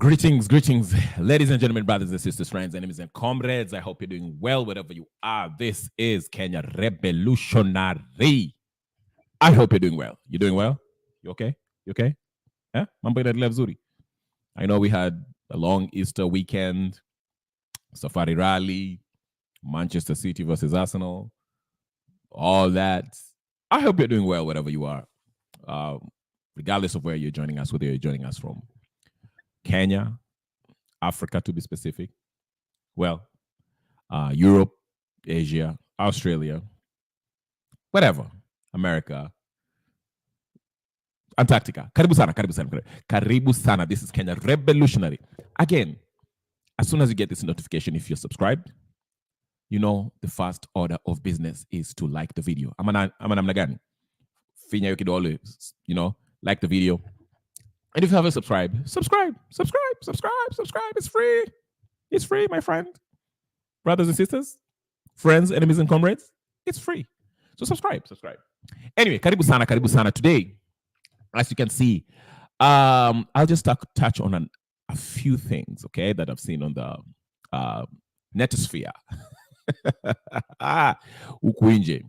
Greetings, greetings, ladies and gentlemen, brothers and sisters, friends, enemies, and comrades. I hope you're doing well wherever you are. This is Kenya Revolutionary. I hope you're doing well. You doing well? You okay? You okay? Yeah? Mambo inaendelea vizuri. I know we had a long Easter weekend, Safari Rally, Manchester City versus Arsenal, all that. I hope you're doing well wherever you are, regardless of where you're joining us, whether you're joining us from Kenya, Africa to be specific, Europe, Asia, Australia, whatever, America, Antarctica. Karibu sana, karibu sana, karibu sana. This is Kenya Revolutionary. Again, as soon as you get this notification, if you're subscribed, you know the first order of business is to like the video. Ama namna gani? Finya yo kidole, like the video. And if you haven't subscribed, subscribe. It's free. It's free, my friend. Brothers and sisters, friends, enemies, and comrades, it's free. So subscribe. Anyway, karibu sana. Today, as you can see, I'll just touch on a few things, okay, that I've seen on the netosphere. Ukuinje.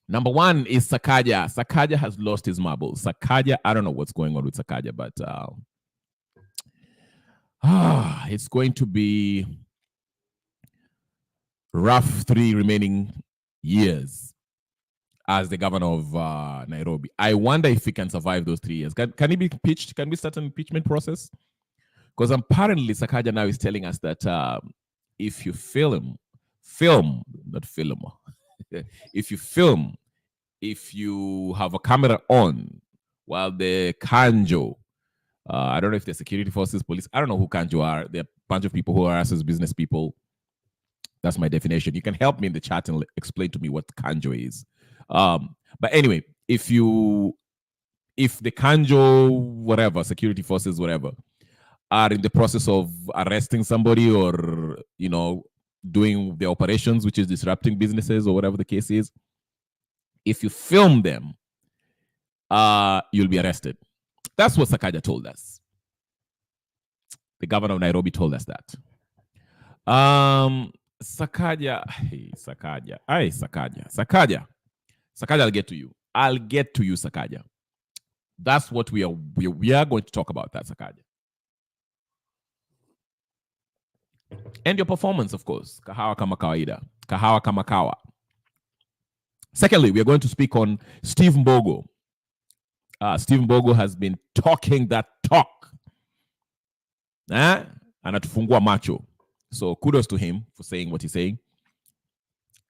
Number one is Sakaja. Sakaja has lost his marbles. Sakaja, I don't know what's going on with Sakaja, but it's going to be rough 3 remaining years as the governor of Nairobi. I wonder if he can survive those 3 years. Can he be impeached? Can we start an impeachment process? Because apparently Sakaja now is telling us that if you if you have a camera on while the Kanjo, I don't know if they're security forces, police, I don't know who Kanjo are. They're a bunch of people who are us as business people. That's my definition. You can help me in the chat and explain to me what Kanjo is. But anyway, if the Kanjo, whatever, security forces, whatever, are in the process of arresting somebody or, doing the operations, which is disrupting businesses or whatever the case is, if you film them, you'll be arrested. That's what Sakaja told us. The governor of Nairobi told us that. Sakaja, I'll get to you. Sakaja. That's what we are going to talk about, that Sakaja. And your performance, of course. Kahawa kama kawaida. Kahawa kama kawa. Secondly, we are going to speak on Steve Mbogo. Steve Mbogo has been talking that talk. Anatufungua macho. So kudos to him for saying what he's saying.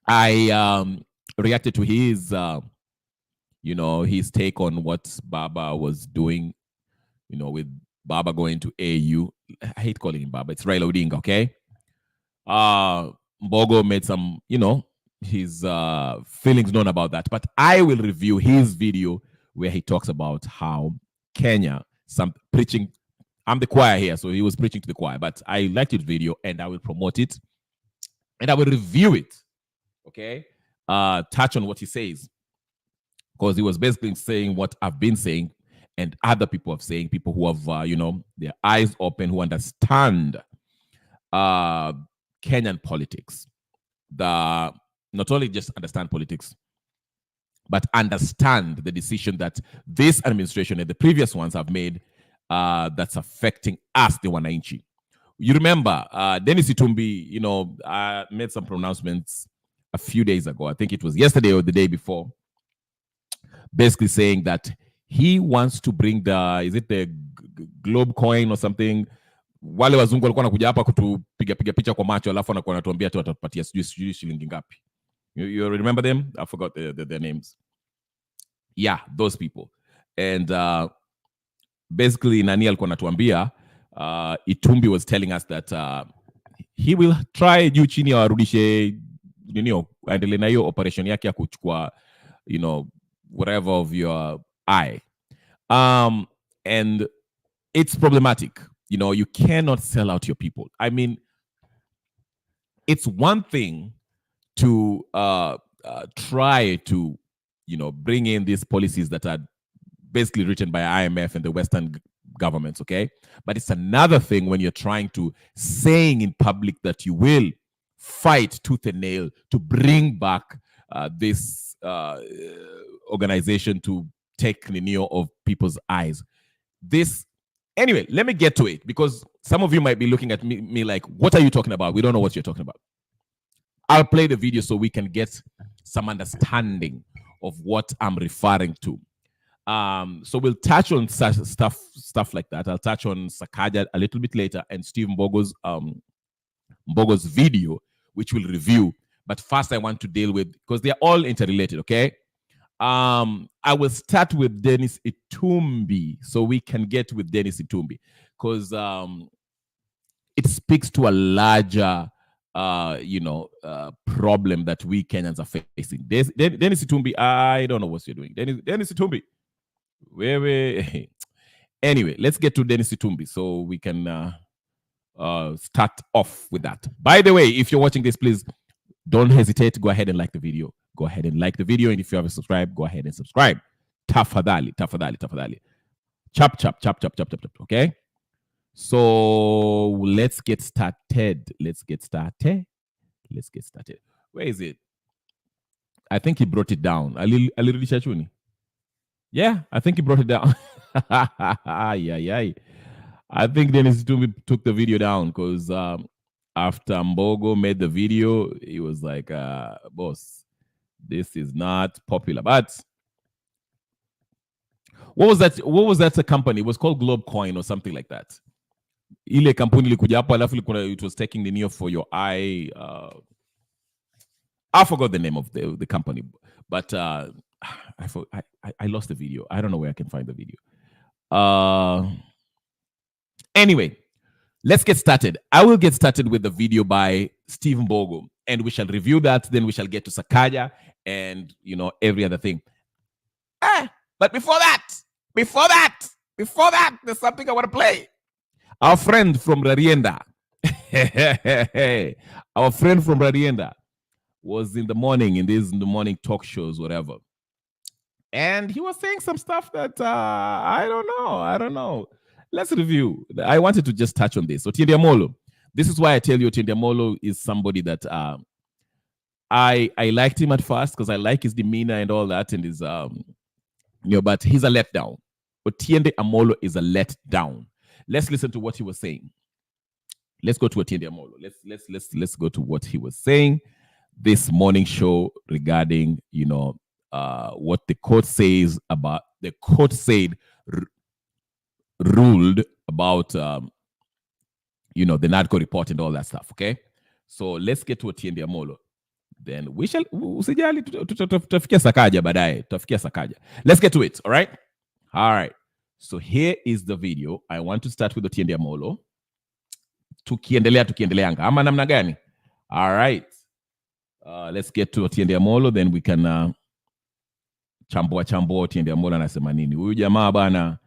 I reacted to his, his take on what Baba was doing, with Baba going to AU. I hate calling him Baba. It's Raila Odinga, okay? Mbogo made some, his feelings known about that. But I will review his video where he talks about how Kenya, preaching. I'm the choir here, so he was preaching to the choir. But I liked his video, and I will promote it, and I will review it, okay? Touch on what he says. Because he was basically saying what I've been saying, and other people have saying, people who have, their eyes open, who understand Kenyan politics. Not only just understand politics, but understand the decision that this administration and the previous ones have made that's affecting us, the Wananchi. You remember, Dennis Itumbi, made some pronouncements a few days ago. I think it was yesterday or the day before, basically saying that he wants to bring the globe coin or something. Wale wazungu walikuwa wanakuja hapa kutupiga picha kwa macho alafu anakuwa anatuambia tu atatupatia sijui shilingi ngapi. You remember them? I forgot their names. Yeah, those people. And basically Nani alikuwa anatuambia Itumbi was telling us that he will try juu chini awarudishe aendelee na hiyo operation yake ya kuchukua whatever of your eye. And it's problematic. You cannot sell out your people. I mean, it's one thing to try to, bring in these policies that are basically written by IMF and the Western governments, okay? But it's another thing when you're trying to saying in public that you will fight tooth and nail to bring back this organization to take the neo of people's eyes. This, anyway, let me get to it, because some of you might be looking at me like, what are you talking about? We don't know what you're talking about. I'll play the video so we can get some understanding of what I'm referring to. So we'll touch on stuff like that. I'll touch on Sakaja a little bit later, and Steve Mbogo's video, which we'll review. But first, I want to deal with, because they're all interrelated, okay? I will start with Dennis Itumbi, so we can get with Dennis Itumbi, because it speaks to a larger problem that we Kenyans are facing. Dennis Itumbi, I don't know what you're doing. Dennis Itumbi. Where? Anyway, let's get to Dennis Itumbi so we can start off with that. By the way, if you're watching this, please don't hesitate. Go ahead and like the video. Go ahead and like the video. And if you haven't subscribed, go ahead and subscribe. Tafadhali. Chop. Okay? So let's get started. Where is it? I think he brought it down. Alirudi Chachuni. Yeah, I think he brought it down. Yeah. I think Dennis took the video down, because after Mbogo made the video, he was like, boss, this is not popular. But what was that? What was that a company? It was called Globe Coin or something like that. Ile kampuni likuja hapo, alafu it was taking the neo for your eye. I forgot the name of the company, but I lost the video. I don't know where I can find the video. Anyway, let's get started. I will get started with the video by Steve Mbogo, and we shall review that. Then we shall get to Sakaja and every other thing. But before that, there's something I want to play. Our friend from Rarienda, our friend from Rarienda was in the morning talk shows, whatever. And he was saying some stuff that I don't know. Let's review. I wanted to just touch on this. So Otiende Amolo, this is why I tell you Otiende Amolo is somebody that I liked him at first, because I like his demeanor and all that, and his but he's a letdown. Otiende Amolo is a letdown. Let's listen to what he was saying. Let's go to Otiende Amolo. Let's go to what he was saying this morning show regarding what the court says about the court said ruled about the narco report and all that stuff. Okay, so let's get to Otiende Amolo. Then we shall usijali tutafikia Sakaja baadaye, tutafikia Sakaja. Let's get to it. All right. So here is the video. I want to start with Otiende Amolo. Tukiendeleanga ama namna gani? All right. Let's get to Otiende Amolo, then we can chambua Otiende Amolo anasema nini. Huyu jamaa bana,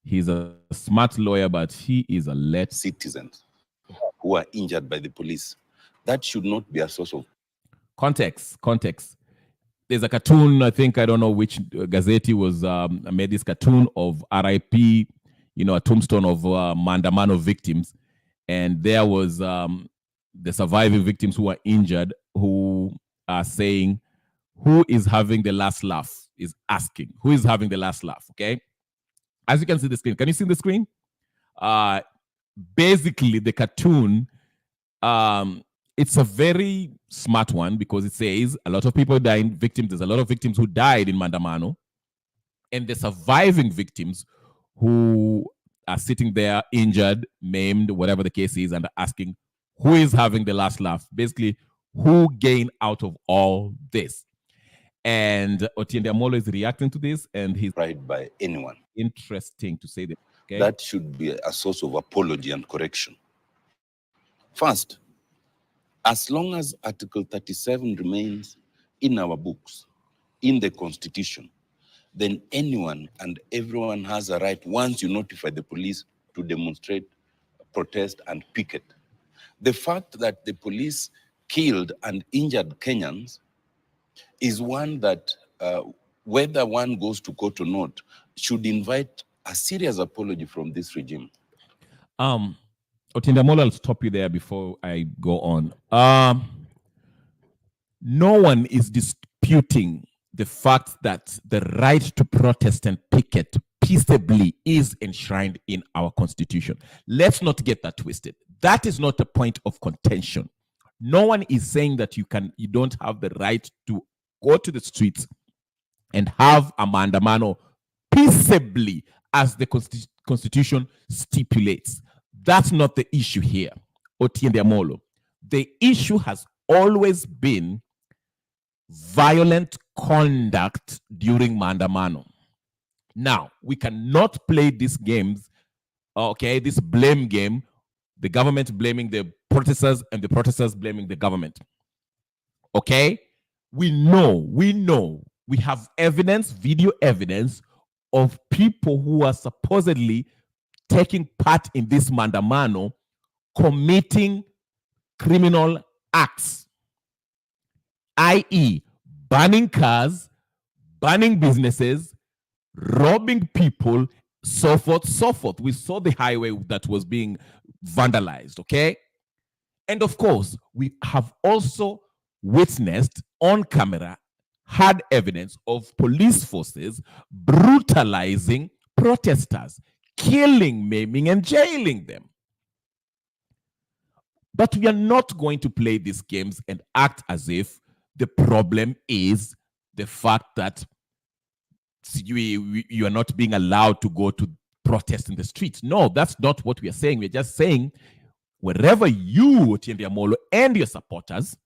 he's a smart lawyer, but he is a let citizens who are injured by the police. That should not be a source of context. There's a cartoon, I think, I don't know which Gazette was made this cartoon of RIP, a tombstone of Mandamano victims. And there was the surviving victims who are injured, who are saying, who is having the last laugh, is asking, who is having the last laugh, okay? As you can see the screen. Can you see the screen? Basically, the cartoon, it's a very smart one, because it says a lot of people dying victims. There's a lot of victims who died in Mandamano, and the surviving victims who are sitting there injured, maimed, whatever the case is, and asking who is having the last laugh. Basically, who gained out of all this? And Otiende Amolo is reacting to this, and he's right by anyone. Interesting to say that. Okay? That should be a source of apology and correction. First, as long as Article 37 remains in our books, in the Constitution, then anyone and everyone has a right, once you notify the police, to demonstrate, protest, and picket. The fact that the police killed and injured Kenyans is one that, whether one goes to court or not, should invite a serious apology from this regime. Otinda Mola, I'll stop you there before I go on. No one is disputing the fact that the right to protest and picket peaceably is enshrined in our constitution. Let's not get that twisted. That is not a point of contention. No one is saying that you don't have the right to go to the streets and have a maandamano peaceably as the constitution stipulates. That's not the issue here, Otiende Amolo. The issue has always been violent conduct during maandamano. Now, we cannot play these games, okay, this blame game, the government blaming the protesters and the protesters blaming the government. Okay? We know, we have evidence, video evidence of people who are supposedly taking part in this maandamano committing criminal acts, i.e., burning cars, burning businesses, robbing people, so forth, so forth. We saw the highway that was being vandalized, okay? And of course, we have also witnessed on camera, had evidence of police forces brutalizing protesters, killing, maiming, and jailing them. But we are not going to play these games and act as if the problem is the fact that you are not being allowed to go to protest in the streets. No, that's not what we are saying. We're just saying wherever you, Otiende Amolo, and your supporters,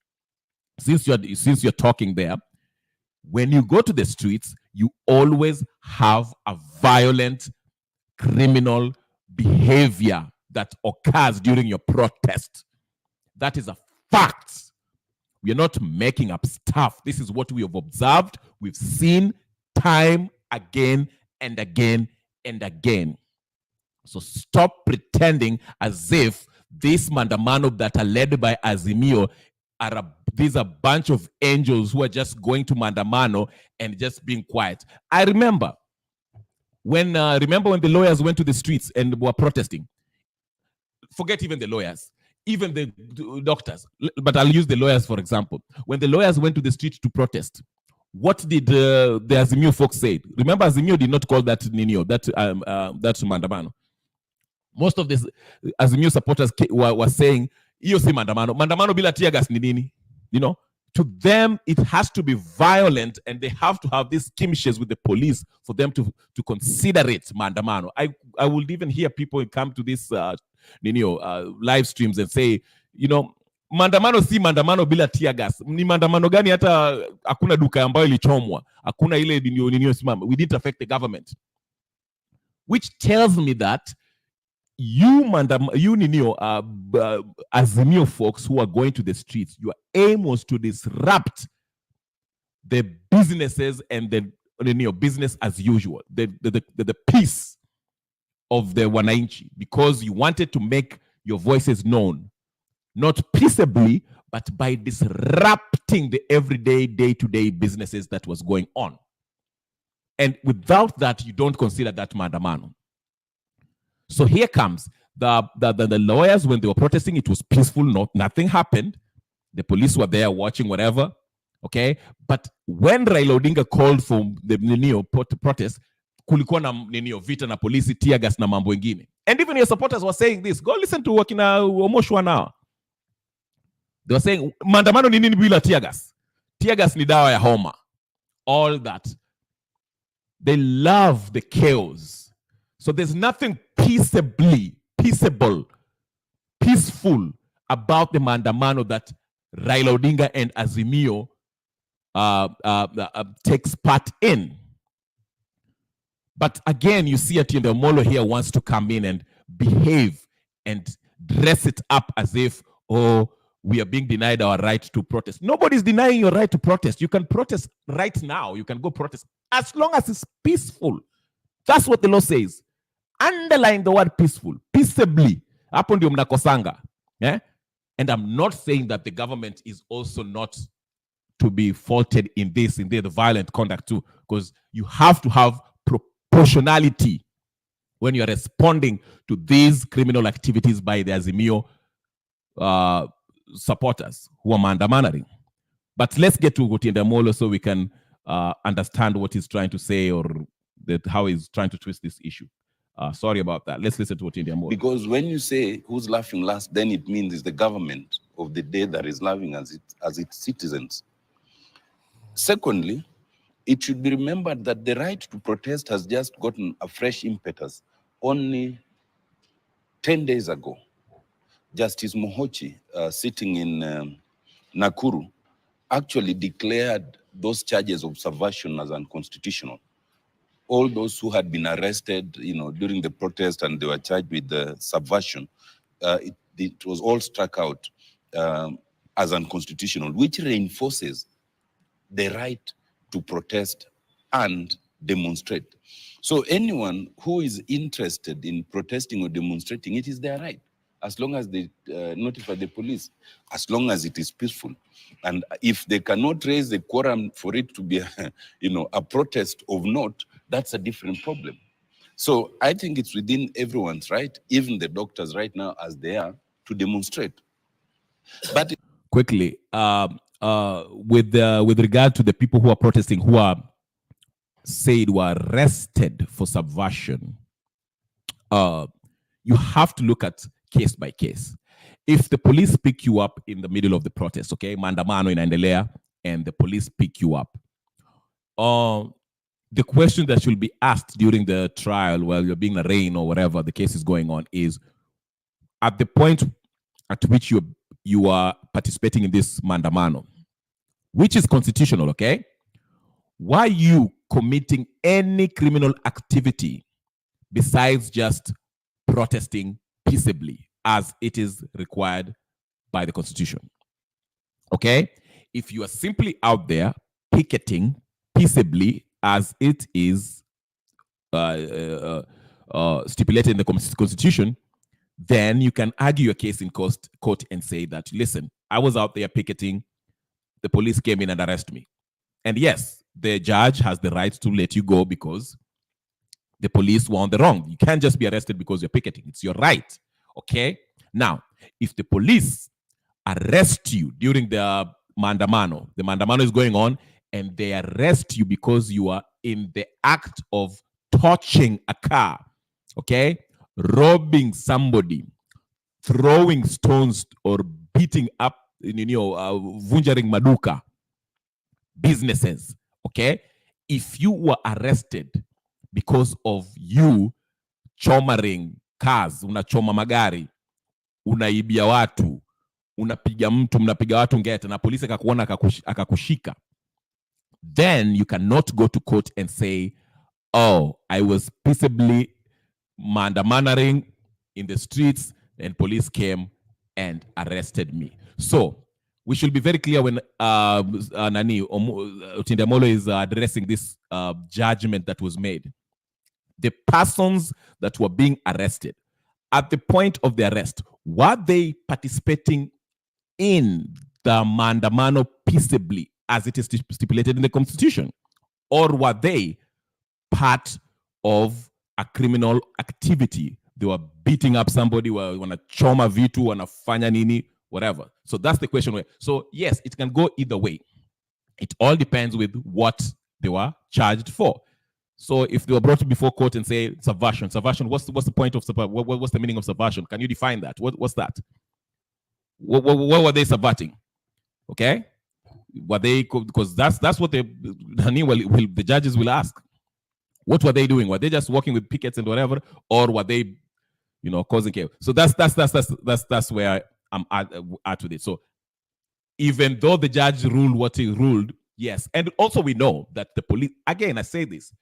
since you're talking there, when you go to the streets, you always have a violent criminal behavior that occurs during your protest. That is a fact. We are not making up stuff. This is what we have observed. We've seen time again and again and again. So stop pretending as if this maandamano that are led by Azimio these are a bunch of angels who are just going to maandamano and just being quiet. I remember when the lawyers went to the streets and were protesting. Forget even the lawyers, even the doctors, but I'll use the lawyers for example. When the lawyers went to the street to protest, what did the Azimio folks say? Remember, Azimio did not call that Ninio, that maandamano. Most of the Azimio supporters were saying, "Iyo si maandamano. Maandamano bila tear gas ni nini?" You know, to them it has to be violent, and they have to have these skirmishes with the police for them to consider it maandamano. I would even hear people come to this live streams and say, you know, maandamano si maandamano bila tear gas. Ni maandamano gani hata hakuna duka ambayo ilichomwa, hakuna ile ninio simama. We didn't affect the government, which tells me that Azimio folks who are going to the streets, your aim was to disrupt the businesses and the business as usual, the peace of the wananchi, because you wanted to make your voices known, not peaceably, but by disrupting the everyday, day-to-day businesses that was going on. And without that, you don't consider that maandamano. So here comes the lawyers. When they were protesting, it was peaceful. Nothing happened. The police were there watching whatever. Okay, but when Raila Odinga called for the protest, kulikuwa na vita na polisi, tear gas na mambo ingine. And even your supporters were saying this. Go listen to wakina Omoshwa now. They were saying maandamano ni nini bila tear gas? Tear gas ni dawa ya homa. All that. They love the chaos. So there's nothing peaceable, peaceful about the maandamano that Raila Odinga and Azimio takes part in. But again, you see Otiende Amolo here wants to come in and behave and dress it up as if, oh, we are being denied our right to protest. Nobody's denying your right to protest. You can protest right now. You can go protest as long as it's peaceful. That's what the law says. Underline the word peaceful, peaceably. Hapo ndio mnakosanga. And I'm not saying that the government is also not to be faulted in the violent conduct too, because you have to have proportionality. when you are responding to these criminal activities by the Azimio supporters who are maandamanaring. But let's get to Otiende Amolo so we can understand what he's trying to say, or how he's trying to twist this issue. Sorry about that. Let's listen to Otiende Amolo. Because when you say who's laughing last, then it means it's the government of the day that is laughing as its citizens. Secondly, it should be remembered that the right to protest has just gotten a fresh impetus. Only 10 days ago, Justice Mohochi, sitting in Nakuru, actually declared those charges of subversion as unconstitutional. All those who had been arrested, during the protest and they were charged with the subversion, it was all struck out as unconstitutional, which reinforces the right to protest and demonstrate. So anyone who is interested in protesting or demonstrating, it is their right, as long as they notify the police, as long as it is peaceful. And if they cannot raise the quorum for it to be, a protest of note, that's a different problem. So I think it's within everyone's right, even the doctors right now as they are, to demonstrate. But quickly, with regard to the people who are protesting, who are said were arrested for subversion, you have to look at case by case. If the police pick you up in the middle of the protest, okay, maandamano inaendelea, and the police pick you up, the question that should be asked during the trial while you're being arraigned or whatever the case is going on is, at the point at which you are participating in this maandamano, which is constitutional, okay? Why are you committing any criminal activity besides just protesting peaceably as it is required by the Constitution? Okay? If you are simply out there picketing peaceably as it is stipulated in the Constitution, then you can argue your case in court and say that, listen, I was out there picketing, the police came in and arrested me. And yes, the judge has the right to let you go because the police were on the wrong. You can't just be arrested because you're picketing. It's your right. Okay? Now, if the police arrest you during the maandamano is going on, and they arrest you because you are in the act of touching a car, okay, robbing somebody, throwing stones or beating up, vunjaring maduka, businesses, okay, if you were arrested because of you chomaring cars, unachoma magari, unaibia watu, mnapiga watu ngeta na polisi akakuona akakushika, then you cannot go to court and say, oh, I was peaceably maandamanaring in the streets and police came and arrested me. So we should be very clear when Otiende Amolo is addressing this judgment that was made. The persons that were being arrested, at the point of the arrest, were they participating in the maandamano peaceably as it is stipulated in the Constitution? Or were they part of a criminal activity? They were beating up somebody, wanachoma vitu, wanafanya nini, whatever. So that's the question. So yes, it can go either way. It all depends with what they were charged for. So if they were brought before court and say subversion, what's the point of subversion? What's the meaning of subversion? Can you define that? What's that? What were they subverting? Okay, were they, because that's what the judges will ask. What were they doing? Were they just walking with pickets and whatever, or were they, causing chaos? So that's where I'm at with it. So even though the judge ruled what he ruled, yes, and also we know that the police. Again, I say this.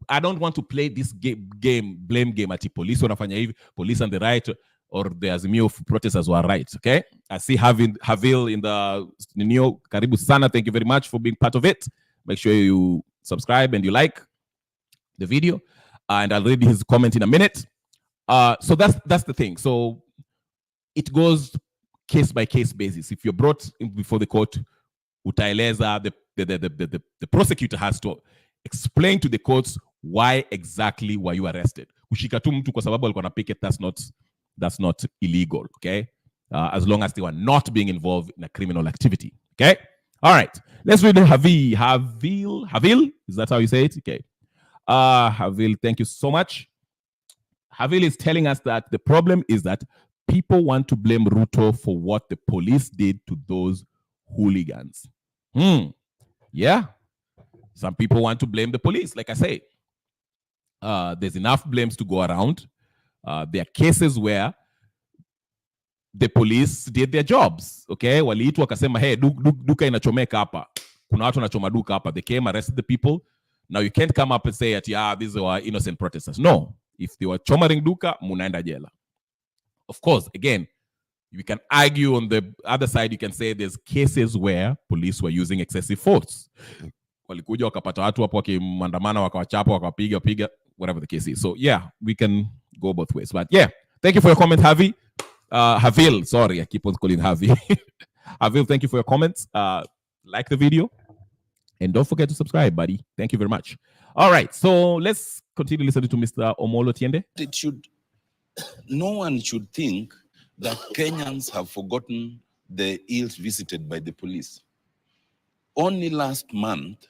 I don't want to play this blame game at the police wanafanya hivi, police on the right, or the Azimio protesters were right. Okay, I see Havil in the Nino. Karibu sana. Thank you very much for being part of it. Make sure you subscribe and you like the video, and I'll read his comment in a minute. So that's the thing. So it goes case by case basis. If you're brought before the court, utaeleza, the prosecutor has to explain to the courts why exactly were you arrested. kushika tu mtu kwa sababu alikuwa na picket, that's not illegal, okay? As long as they were not being involved in a criminal activity, okay? All right, let's read Havil, is that how you say it? Okay. Havil, thank you so much. Havil is telling us that the problem is that people want to blame Ruto for what the police did to those hooligans. Yeah. Some people want to blame the police, like I say. There's enough blames to go around. There are cases where the police did their jobs, okay? Waliitwa wakasema, hey, duka inachomeka hapa. Kuna watu wanachoma duka hapa. They came, arrested the people. Now you can't come up and say that, yeah, these were innocent protesters. No. If they were chomaring duka, munaenda jela. Of course, again, you can argue on the other side, you can say there's cases where police were using excessive force. Walikuja wakapata watu hapo wakimandamana wakawachapa wakapiga, whatever the case is. So yeah, we can go both ways. But yeah, thank you for your comment, Havil, sorry, I keep on calling Havi. Havil, thank you for your comments. Like the video. And don't forget to subscribe, buddy. Thank you very much. All right, so let's continue listening to Mr. Omolo Tiende. No one should think that Kenyans have forgotten the ills visited by the police. Only last month,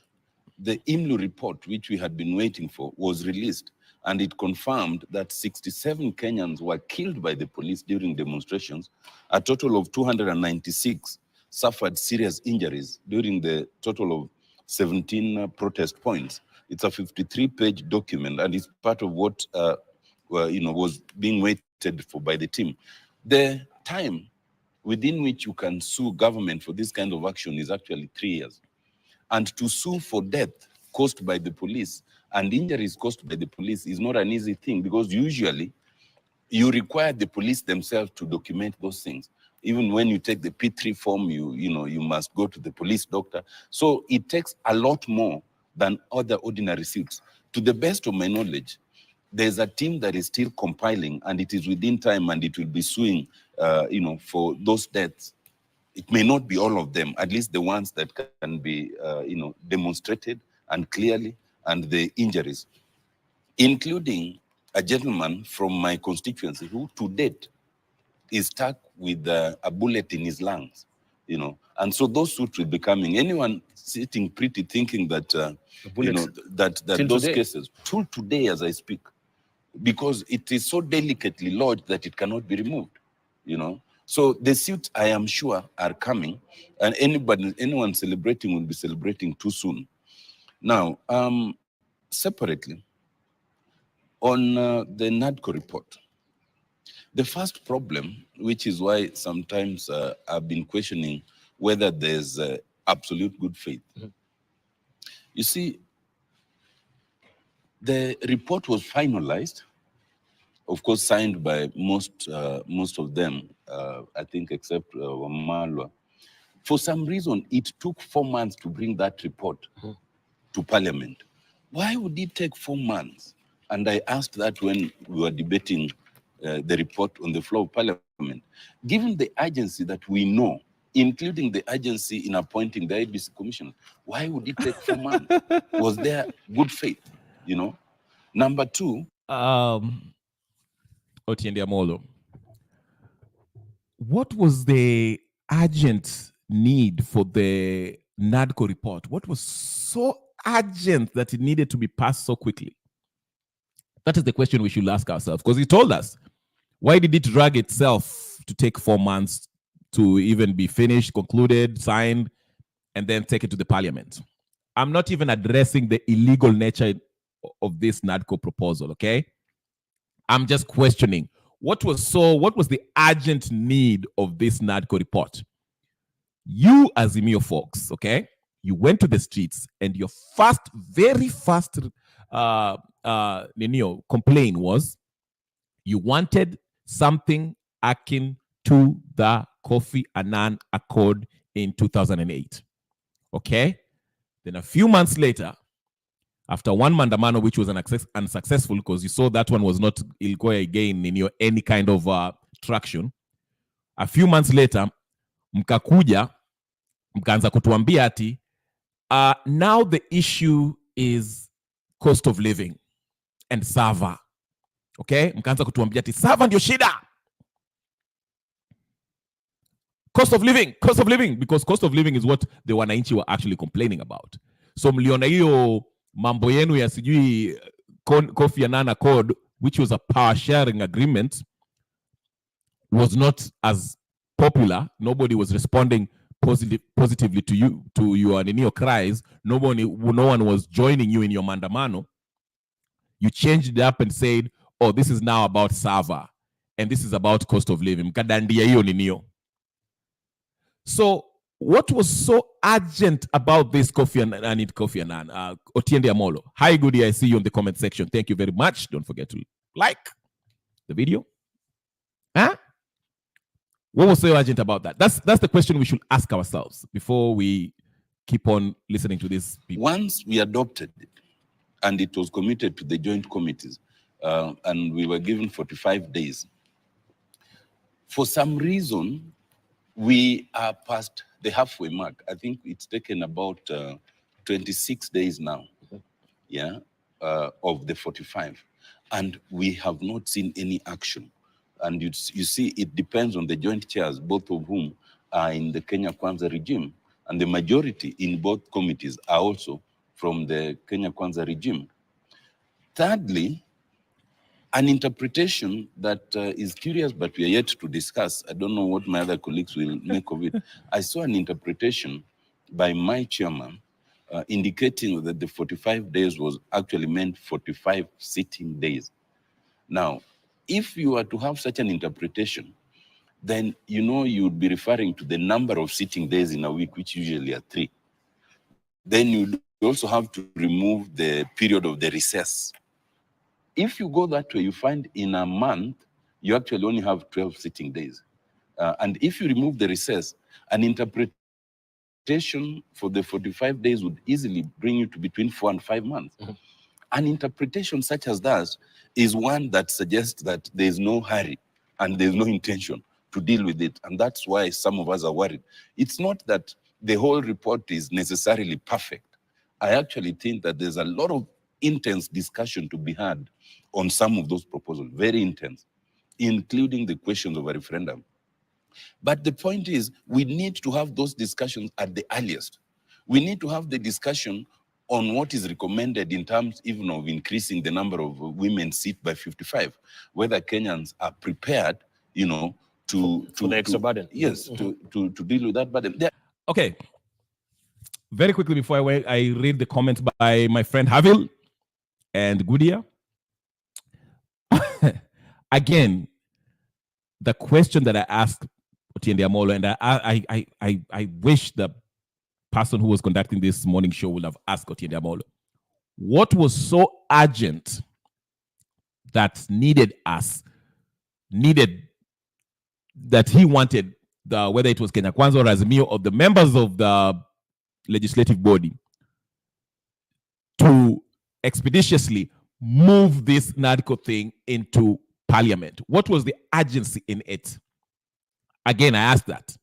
the IMLU report, which we had been waiting for, was released, and it confirmed that 67 Kenyans were killed by the police during demonstrations. A total of 296 suffered serious injuries during the total of 17 protest points. It's a 53-page document, and it's part of what was being waited for by the team. The time within which you can sue government for this kind of action is actually 3 years. And to sue for death caused by the police and injuries caused by the police is not an easy thing, because usually you require the police themselves to document those things. Even when you take the P3 form, you must go to the police doctor. So it takes a lot more than other ordinary suits. To the best of my knowledge, there's a team that is still compiling, and it is within time, and it will be suing, for those deaths. It may not be all of them, at least the ones that can be, demonstrated and clearly, and the injuries, including a gentleman from my constituency who, to date, is stuck with a bullet in his lungs, and so those suits will be coming. Anyone sitting pretty thinking that, that those cases, till today as I speak, because it is so delicately lodged that it cannot be removed, So the suits, I am sure, are coming, and anyone celebrating will be celebrating too soon. Now, separately, on the NADCO report, the first problem, which is why sometimes I've been questioning whether there's absolute good faith. You see, the report was finalized, of course, signed by most of them, I think, except Wamalwa. For some reason, it took 4 months to bring that report to Parliament. Why would it take 4 months? And I asked that when we were debating the report on the floor of Parliament. Given the urgency that we know, including the urgency in appointing the IBC Commission, why would it take 4 months? Was there good faith, Number two. Otiende Amolo, what was the urgent need for the NADCO report? What was so urgent that it needed to be passed so quickly? That is the question we should ask ourselves, because he told us. Why did it drag itself to take 4 months to even be finished, concluded, signed, and then take it to the Parliament? I'm not even addressing the illegal nature of this NADCO proposal, okay? I'm just questioning what was the urgent need of this NADCO report? You, Azimio folks, okay, you went to the streets, and your very first complaint was you wanted something akin to the Kofi Annan Accord in 2008. Okay? Then a few months later, after one Mandamano, which was unsuccessful, because you saw that one was not ilikuwa again in any kind of traction. A few months later, mkakuja, mkaanza kutuambia ati, now the issue is cost of living and SAVA. Okay, mkaanza kutuambia ati sava ndio shida. Cost of living, because cost of living is what the wananchi were actually complaining about. So mliona hiyo mambo yenu ya sijui Kofi Annan Accord, which was a power sharing agreement, was not as popular. Nobody was responding positively to your cries. No one was joining you in your mandamano. You changed it up and said, oh, this is now about Sava and this is about cost of living. Mkadandia hiyo ninio. So what was so urgent about this Kofi Annan? Otiende Amolo. Hi, Goody. I see you in the comment section. Thank you very much. Don't forget to like the video. Huh? What was so urgent about that? That's the question we should ask ourselves before we keep on listening to these people. Once we adopted it, and it was committed to the joint committees, and we were given 45 days. For some reason, we are past the halfway mark. I think it's taken about 26 days now, yeah, of the 45. And we have not seen any action. And you see, it depends on the joint chairs, both of whom are in the Kenya Kwanza regime. And the majority in both committees are also from the Kenya Kwanza regime. Thirdly, an interpretation that is curious, but we are yet to discuss. I don't know what my other colleagues will make of it. I saw an interpretation by my chairman indicating that the 45 days was actually meant 45 sitting days. Now, if you are to have such an interpretation, then you know you would be referring to the number of sitting days in a week, which usually are 3. Then you also have to remove the period of the recess. If you go that way, you find in a month, you actually only have 12 sitting days. And if you remove the recess, an interpretation for the 45 days would easily bring you to between 4 and 5 months. Mm-hmm. An interpretation such as that is one that suggests that there's no hurry and there's no intention to deal with it. And that's why some of us are worried. It's not that the whole report is necessarily perfect. I actually think that there's a lot of intense discussion to be had on some of those proposals, very intense, including the questions of a referendum. But the point is, we need to have those discussions at the earliest. We need to have the discussion on what is recommended in terms even of increasing the number of women seat by 55, whether Kenyans are prepared, you know, to the extra burden. Yes, to deal with that burden. Okay. Very quickly before I read the comments by my friend Havil and Goodia. Again, the question that I asked Otiende Amolo, and I wish the person who was conducting this morning show would have asked Otiende Amolo, what was so urgent that that he wanted, whether it was Kenya Kwanza or Azimio or the members of the legislative body, to expeditiously move this NADCO thing into parliament? What was the urgency in it? Again, I asked that.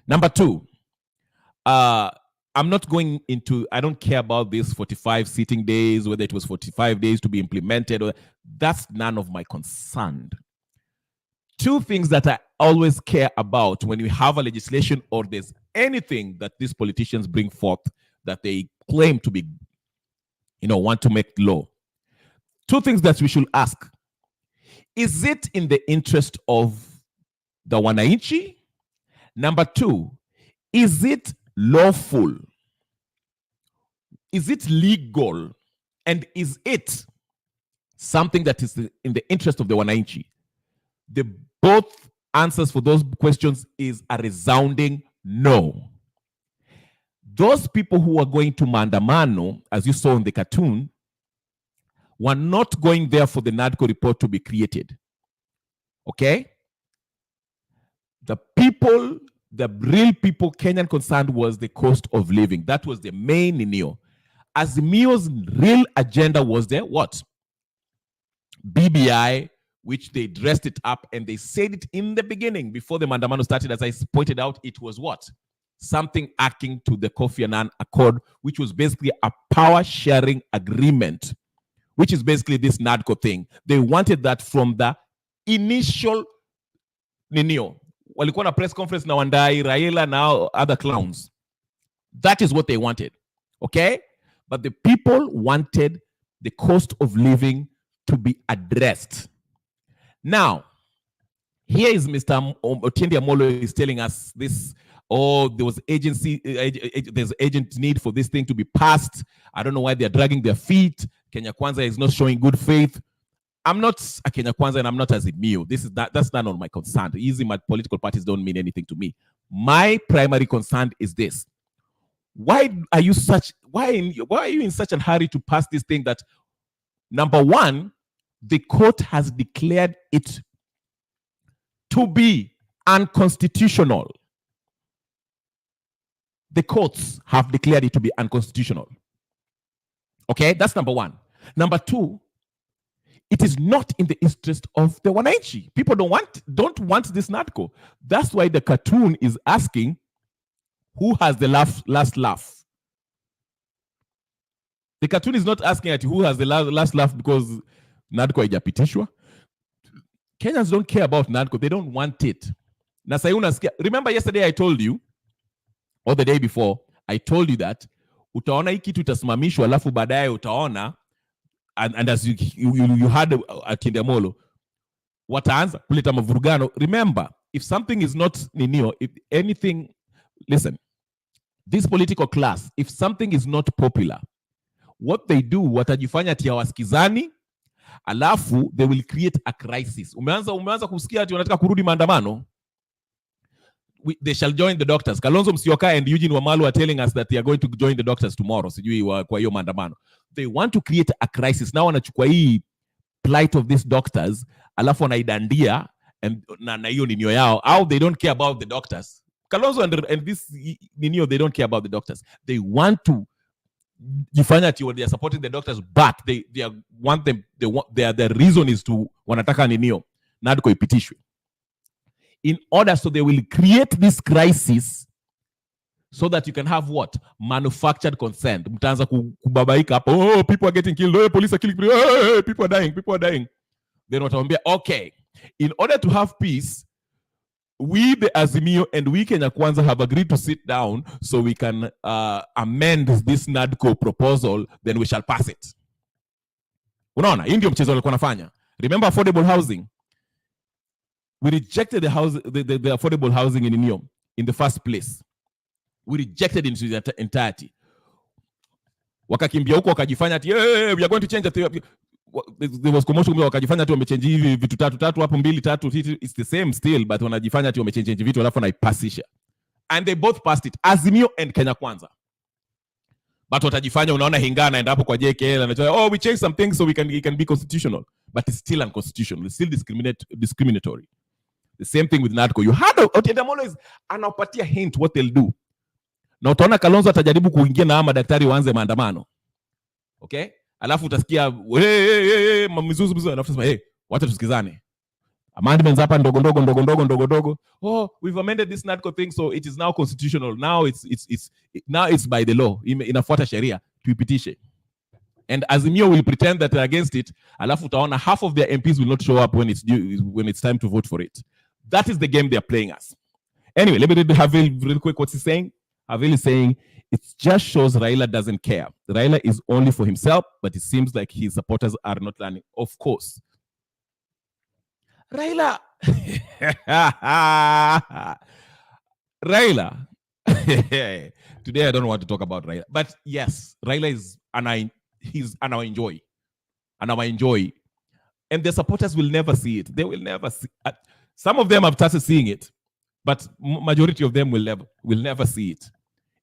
Number 2, I'm not going into, I don't care about this 45 sitting days, whether it was 45 days to be implemented, or that's none of my concern. 2 things that I always care about when we have a legislation or there's anything that these politicians bring forth that they claim to be, want to make law. 2 things that we should ask. Is it in the interest of the wananchi? Number 2, is it lawful? Is it legal? And is it something that is in the interest of the wananchi? The both answers for those questions is a resounding no. Those people who are going to Maandamano, as you saw in the cartoon, were not going there for the NADCO report to be created. Okay? The real people Kenyan concerned was the cost of living. That was the main Neo. Azimio's real agenda was there, what? BBI, which they dressed it up and they said it in the beginning before the Maandamano started. As I pointed out, it was what? Something akin to the Kofi Annan Accord, which was basically a power sharing agreement which is basically this NADCO thing. They wanted that from the initial ninio. Walikuwa na press conference na Wandai, Raila, now other clowns. That is what they wanted. Okay? But the people wanted the cost of living to be addressed. Now, here is Mr. Otiende Amolo is telling us this, there was there's agent need for this thing to be passed. I don't know why they're dragging their feet. Kenya Kwanza is not showing good faith. I'm not a Kenya Kwanza and I'm not Azimio. That's not on my concern. Easy, my political parties don't mean anything to me. My primary concern is this. Why are you in such a hurry to pass this thing that, number one, the court has declared it to be unconstitutional. The courts have declared it to be unconstitutional. Okay, that's number one. Number two, it is not in the interest of the wananchi. People don't want this NADCO. That's why the cartoon is asking, who has the last laugh? The cartoon is not asking at who has the last laugh because NADCO haijapitishwa. Kenyans don't care about NADCO. They don't want it. Remember yesterday I told you, or the day before, I told you that utaona hii kitu itasimamishwa alafu baadaye utaona, and as you had at Kindemolo, wataanza kuleta mavurugano. Remember, if something is not ninio, if anything, listen, this political class, if something is not popular, what they do, watajifanya ati hawasikizani, alafu they will create a crisis. Umeanza kusikia ati wanataka kurudi maandamano. They shall join the doctors. Kalonzo Musyoka and Eugene Wamalu are telling us that they are going to join the doctors tomorrow. Sijui kwa hiyo maandamano. They want to create a crisis. Now wanachukua hii plight of these doctors, alafu wanaidandia na hiyo ninio yao. How they don't care about the doctors. Kalonzo and this ninio, they don't care about the doctors. They want to jifanya ati they are supporting the doctors, but their reason is to wanataka ninio NADCO ipitishwe. In order, so they will create this crisis so that you can have what? Manufactured consent. Mtaanza kubabaika hapo. Oh, people are getting killed. Oh, police are killing people. Oh, people are dying. Then wataambia, okay, in order to have peace, we, the Azimio, and we Kenya Kwanza have agreed to sit down so we can amend this NADCO proposal, then we shall pass it. Unaona, hii ndio mchezo walikuwa nafanya. Remember affordable housing? We rejected the affordable housing in Inyo in the first place. We rejected it in its entirety. Wakakimbia huko wakajifanya ati we are going to change it. There was commotion, wakajifanya ati wamechange hivi vitu tatu hapo 2 3. It's the same still, but wanajifanya ati wamechange vitu alafu naipasisha. And they both passed it, Azimio and Kenya Kwanza. But watajifanya unaona hingana and hapo kwa JKL and we changed some things so it can be constitutional, but it's still unconstitutional. It's still discriminatory. The same thing with NADCO. You had Otiende Amolo is anapatia hint what they'll do. Na utaona Kalonzo atajaribu kuingia na madaktari waanze maandamano. Okay? Alafu utasikia mamizuzu anasema wacha tusikizane. Amendments hapa ndogo. Oh, we've amended this NADCO thing so it is now constitutional. Now it's by the law. Inafuata sheria tuipitishe. And Azimio will pretend that they're against it. Alafu utaona half of their MPs will not show up when it's time to vote for it. That is the game they're playing us. Anyway, let me read Havil real quick. What's he saying? Havil is saying it just shows Raila doesn't care. Raila is only for himself, but it seems like his supporters are not learning. Of course. Raila. Raila. Today I don't want to talk about Raila. But yes, Raila is he's an enjoy. And the supporters will never see it. They will never see it. Some of them have started seeing it, but majority of them will never see it.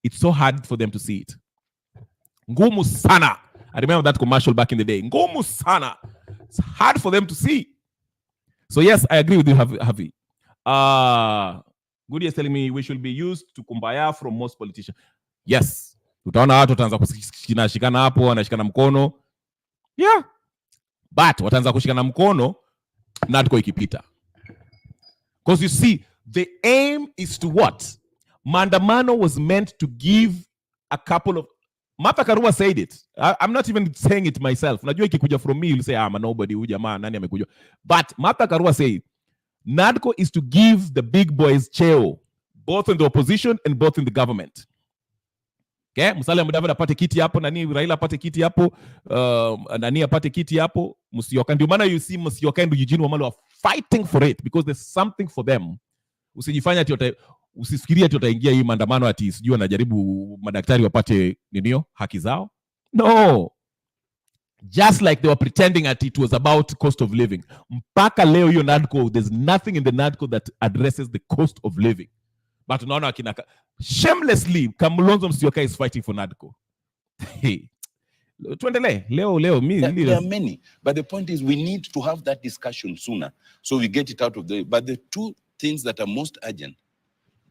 It's so hard for them to see it. Ngumu sana. I remember that commercial back in the day. Ngumu sana. It's hard for them to see. So yes, I agree with you, Havi. Goody is telling me we should be used to kumbaya from most politicians. Yes. Utaona watu wataanza kushikana hapo, wanashikana mkono. Yeah. But wataanza kushikana mkono NADCO ikipita. Because you see, the aim is to what? Maandamano was meant to give a couple of Martha Karua said it. I'm not even saying it myself. Najua ikikuja from me, you'll say, I'm a nobody, huyu jamaa, nani amekuja. But Martha Karua said, NADCO is to give the big boys cheo, both in the opposition and both in the government. Okay? Musalia Mudavadi apate kiti hapo, nani Raila apate kiti hapo, nani apate kiti hapo, Musyoka. Ndio maana you see Musyoka and Eugene Wamalwa are fighting for it because there's something for them. Usijifanya ati usifikirie ati utaingia hii maandamano ati sijui wanajaribu madaktari wapate ninio haki zao. No. Just like they were pretending that it was about cost of living. Mpaka leo hiyo NADCO, there's nothing in the NADCO that addresses the cost of living. But unaona akina shamelessly Kamulonzo Musyoka is fighting for NADCO. Hey. Tuendelee. Leo there are many, but the point is we need to have that discussion sooner so we get it out of the way. But the two things that are most urgent,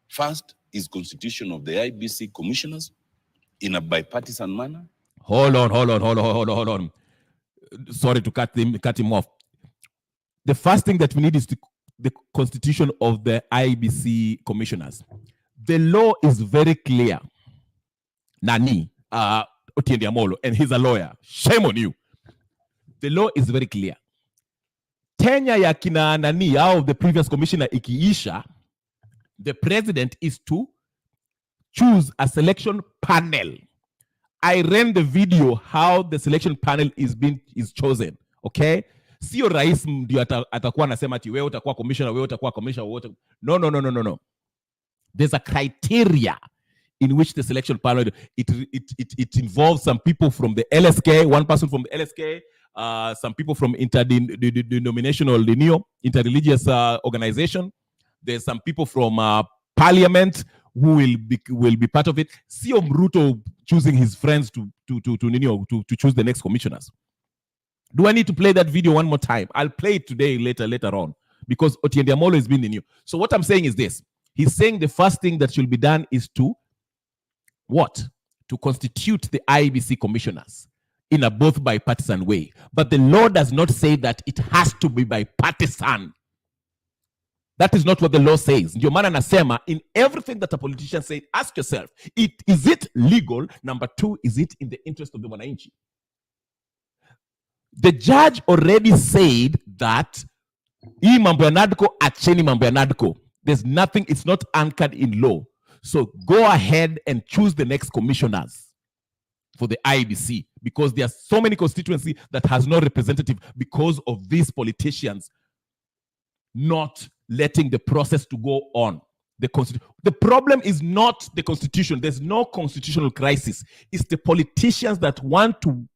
first is constitution of the IBC commissioners in a bipartisan manner. Hold on. Sorry to cut him off. The first thing that we need is the constitution of the IBC commissioners. The law is very clear. Nani, Otiende Amolo, and he's a lawyer. Shame on you. The law is very clear. Tenure ya kina nani of the previous commissioner ikiisha, the president is to choose a selection panel. I ran the video how the selection panel is chosen. Okay? Sio rais ndio atakuwa anasema ati wewe utakuwa commissioner, wewe utakuwa commissioner, no. There's a criteria in which the selection panel, it involves some people from the LSK, one person from the LSK, some people from interdenominational, interreligious organization. There's some people from parliament who will be part of it. Sio Mruto choosing his friends to choose the next commissioners. Do I need to play that video one more time? I'll play it today, later on, because Otiende Amolo has been in you. So what I'm saying is this. He's saying the first thing that should be done is to what? To constitute the IBC commissioners in a both bipartisan way. But the law does not say that it has to be bipartisan. That is not what the law says. Ndio maana nasema, in everything that a politician says, ask yourself, is it legal? Number two, is it in the interest of the wananchi? The judge already said that hii mambo ya NADCO, acheni mambo ya NADCO. There's nothing, it's not anchored in law. So go ahead and choose the next commissioners for the IBC, because there are so many constituencies that has no representative because of these politicians not letting the process to go on. The problem is not the constitution. There's no constitutional crisis. It's the politicians that want to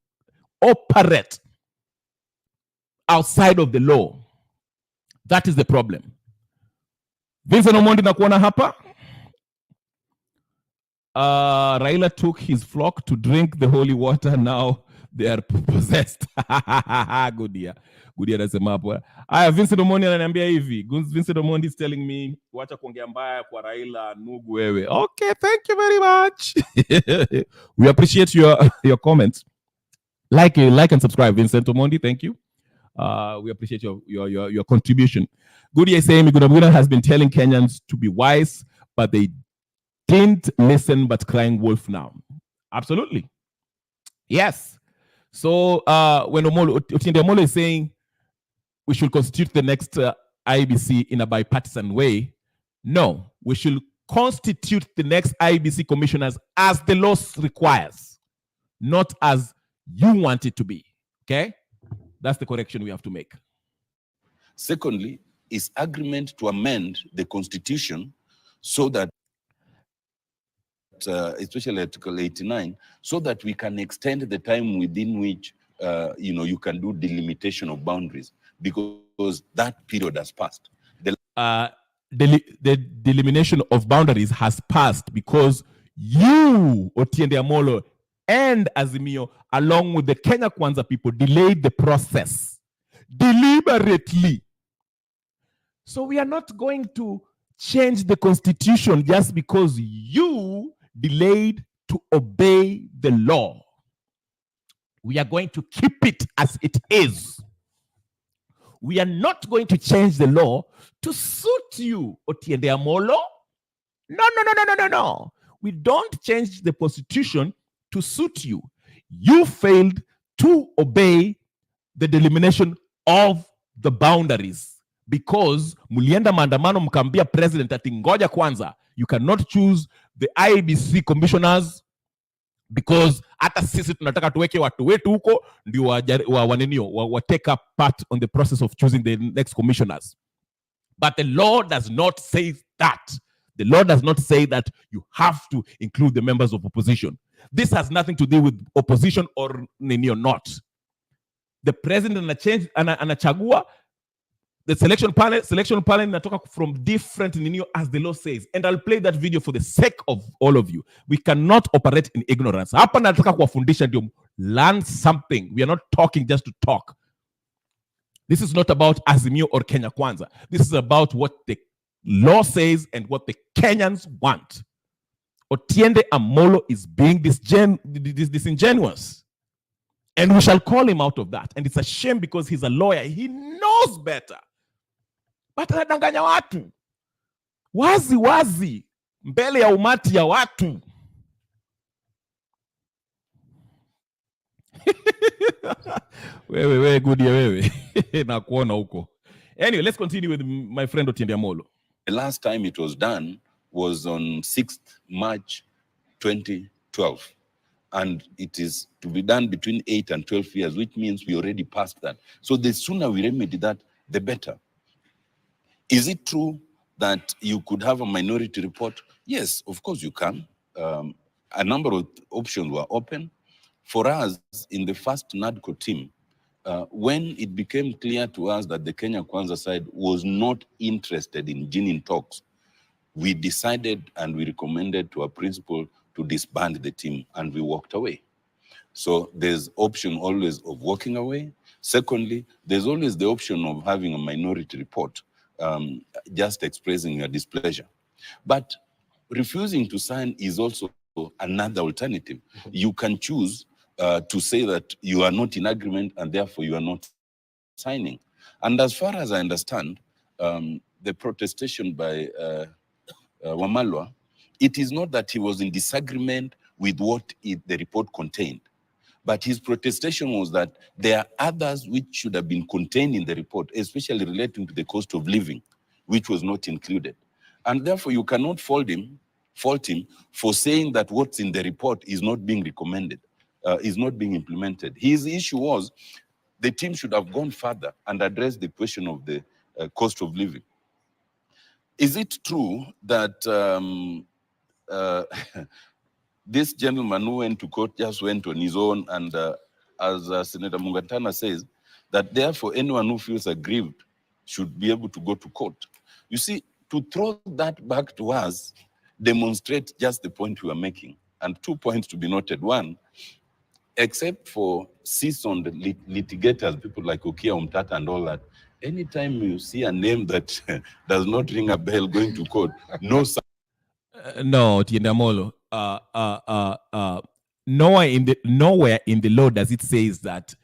operate outside of the law. That is the problem. Vincent Omondi nakuona hapa. Raila took his flock to drink the holy water. Now they are possessed. Good dear anasema hapo. Vincent Omondi ananiambia hivi. Vincent Omondi is telling me, wacha kuongea mbaya kwa Raila, nugu wewe. Okay, thank you very much. We appreciate your comments. Like and subscribe, Vincent Omondi. Thank you. We appreciate your contribution. Goody is saying Miguna has been telling Kenyans to be wise, but they didn't listen, but crying wolf now. Absolutely. Yes. So when Otiende Amolo is saying we should constitute the next IBC in a bipartisan way, no, we should constitute the next IBC commissioners as the law requires, not as you want it to be. Okay? That's the correction we have to make. Secondly, is agreement to amend the constitution so that, especially Article 89, so that we can extend the time within which you can do delimitation of boundaries, because that period has passed. The delimitation of boundaries has passed because you, Otiende Amolo, and Azimio, along with the Kenya Kwanza people, delayed the process deliberately. So we are not going to change the constitution just because you delayed to obey the law. We are going to keep it as it is. We are not going to change the law to suit you, Otiende Amolo. No. We don't change the constitution to suit you. You failed to obey the delimitation of the boundaries because mulienda maandamano mkaambia president ati ngoja kwanza, you cannot choose the IEBC commissioners because hata sisi tunataka tuweke watu wetu huko ndio wa take up part on the process of choosing the next commissioners. But the law does not say that. The law does not say that you have to include the members of opposition. This has nothing to do with opposition or not. The president anachagua, the selection panel inatoka from different as the law says. And I'll play that video for the sake of all of you. We cannot operate in ignorance. Hapa nataka kuwafundisha ndio learn something. We are not talking just to talk. This is not about Azimio or Kenya Kwanza. This is about what the law says and what the Kenyans want. Otiende Amolo is being disingenuous. And we shall call him out of that. And it's a shame because he's a lawyer. He knows better. But anadanganya watu. Wazi wazi. Mbele ya umati ya watu. wewe good ya wewe. Na kuona huko. Anyway, let's continue with my friend Otiende Amolo. The last time it was done was on 6th March 2012. And it is to be done between 8 and 12 years, which means we already passed that. So the sooner we remedy that, the better. Is it true that you could have a minority report? Yes, of course you can. A number of options were open. For us, in the first NADCO team, when it became clear to us that the Kenya Kwanza side was not interested in joining talks, we decided and we recommended to our principal to disband the team, and we walked away. So there's option always of walking away. Secondly, there's always the option of having a minority report, just expressing your displeasure. But refusing to sign is also another alternative. You can choose to say that you are not in agreement and therefore you are not signing. And as far as I understand, the protestation by Wamalwa, it is not that he was in disagreement with what the report contained, but his protestation was that there are others which should have been contained in the report, especially relating to the cost of living, which was not included. And therefore, you cannot fault him for saying that what's in the report is not being recommended, is not being implemented. His issue was the team should have gone further and addressed the question of the cost of living. Is it true that this gentleman who went to court just went on his own, and as Senator Mungatana says, that therefore anyone who feels aggrieved should be able to go to court? You see, to throw that back to us demonstrates just the point we are making. And 2 points to be noted. One, except for seasoned litigators, people like Okia Omtata and all that, anytime you see a name that does not ring a bell going to court, no. No, Otiende Amolo. Nowhere in the law does it say that